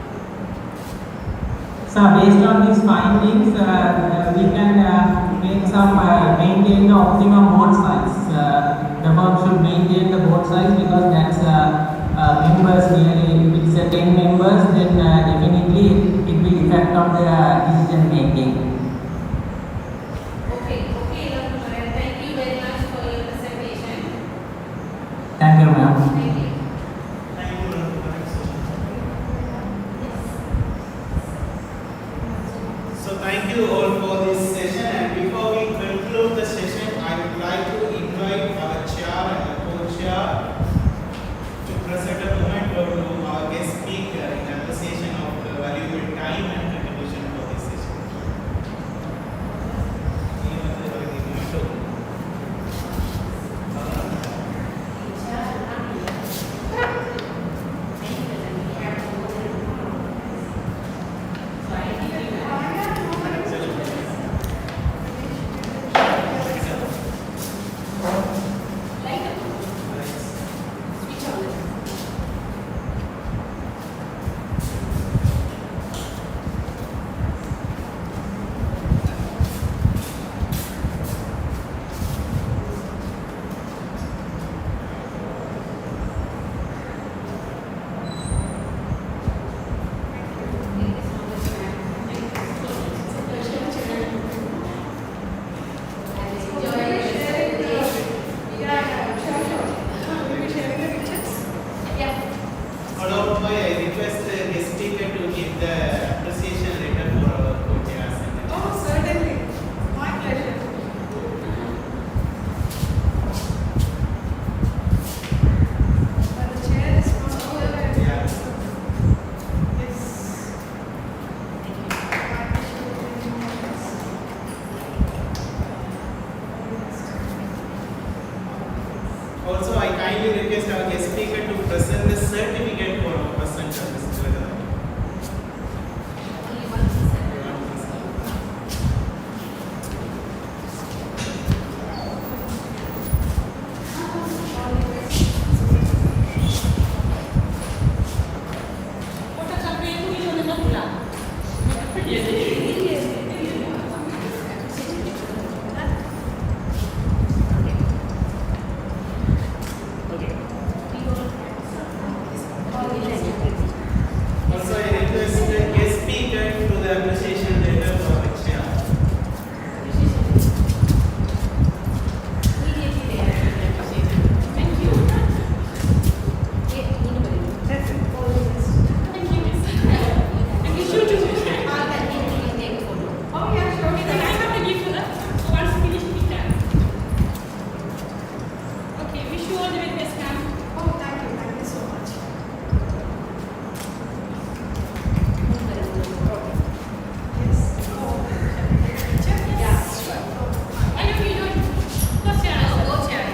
[SPEAKER 16] So based on these findings, we can make some maintain the optimum board size. The firm should maintain the board size because that's members nearly. If it's 10 members, then definitely it will affect on the decision making. Thank you, ma'am.
[SPEAKER 3] Thank you, So thank you all for this session, and before we conclude the session, I would like to invite our chair and the co-chair to present a moment or to our guest speaker in appreciation of the valuable Also, I kindly request our guest speaker to present the certificate for our presenter, Mr. Raghavan. Also, I request the guest speaker to the appreciation letter for the chair.
[SPEAKER 5] Thank you. And you should do it. Oh yeah, sure. Then I have to give you the once finished we can. Okay, wish you all the very best, ma'am.
[SPEAKER 2] Oh, thank you so much. Yes. Oh, yeah, sure.
[SPEAKER 5] I know you don't. Go chair. Go chair.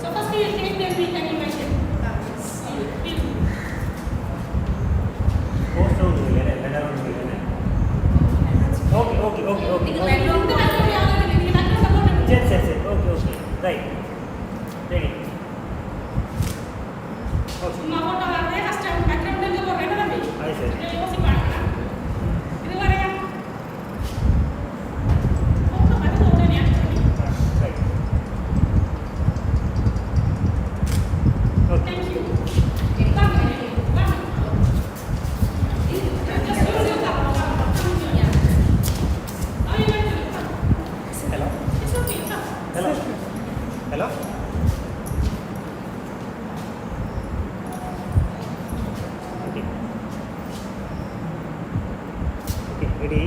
[SPEAKER 5] So first we will take them, we can invite them.
[SPEAKER 17] Right. Ready.
[SPEAKER 5] சும்மா photo வரவே கஷ்டம் background எங்க போறேன்னு தம்பி
[SPEAKER 17] I said.
[SPEAKER 5] இதை யோசிப்பாங்க இது வரையா போட்டோ அது போட்டோ நீ
[SPEAKER 17] Right.
[SPEAKER 5] Thank you. Come here. Come. Just use your camera. Come here. How are you going to look?
[SPEAKER 17] Hello.
[SPEAKER 5] It's okay. Come.
[SPEAKER 17] Hello. Hello. Okay. Okay. Ready.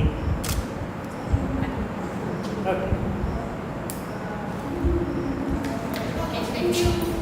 [SPEAKER 17] Okay.
[SPEAKER 5] Okay, thank you.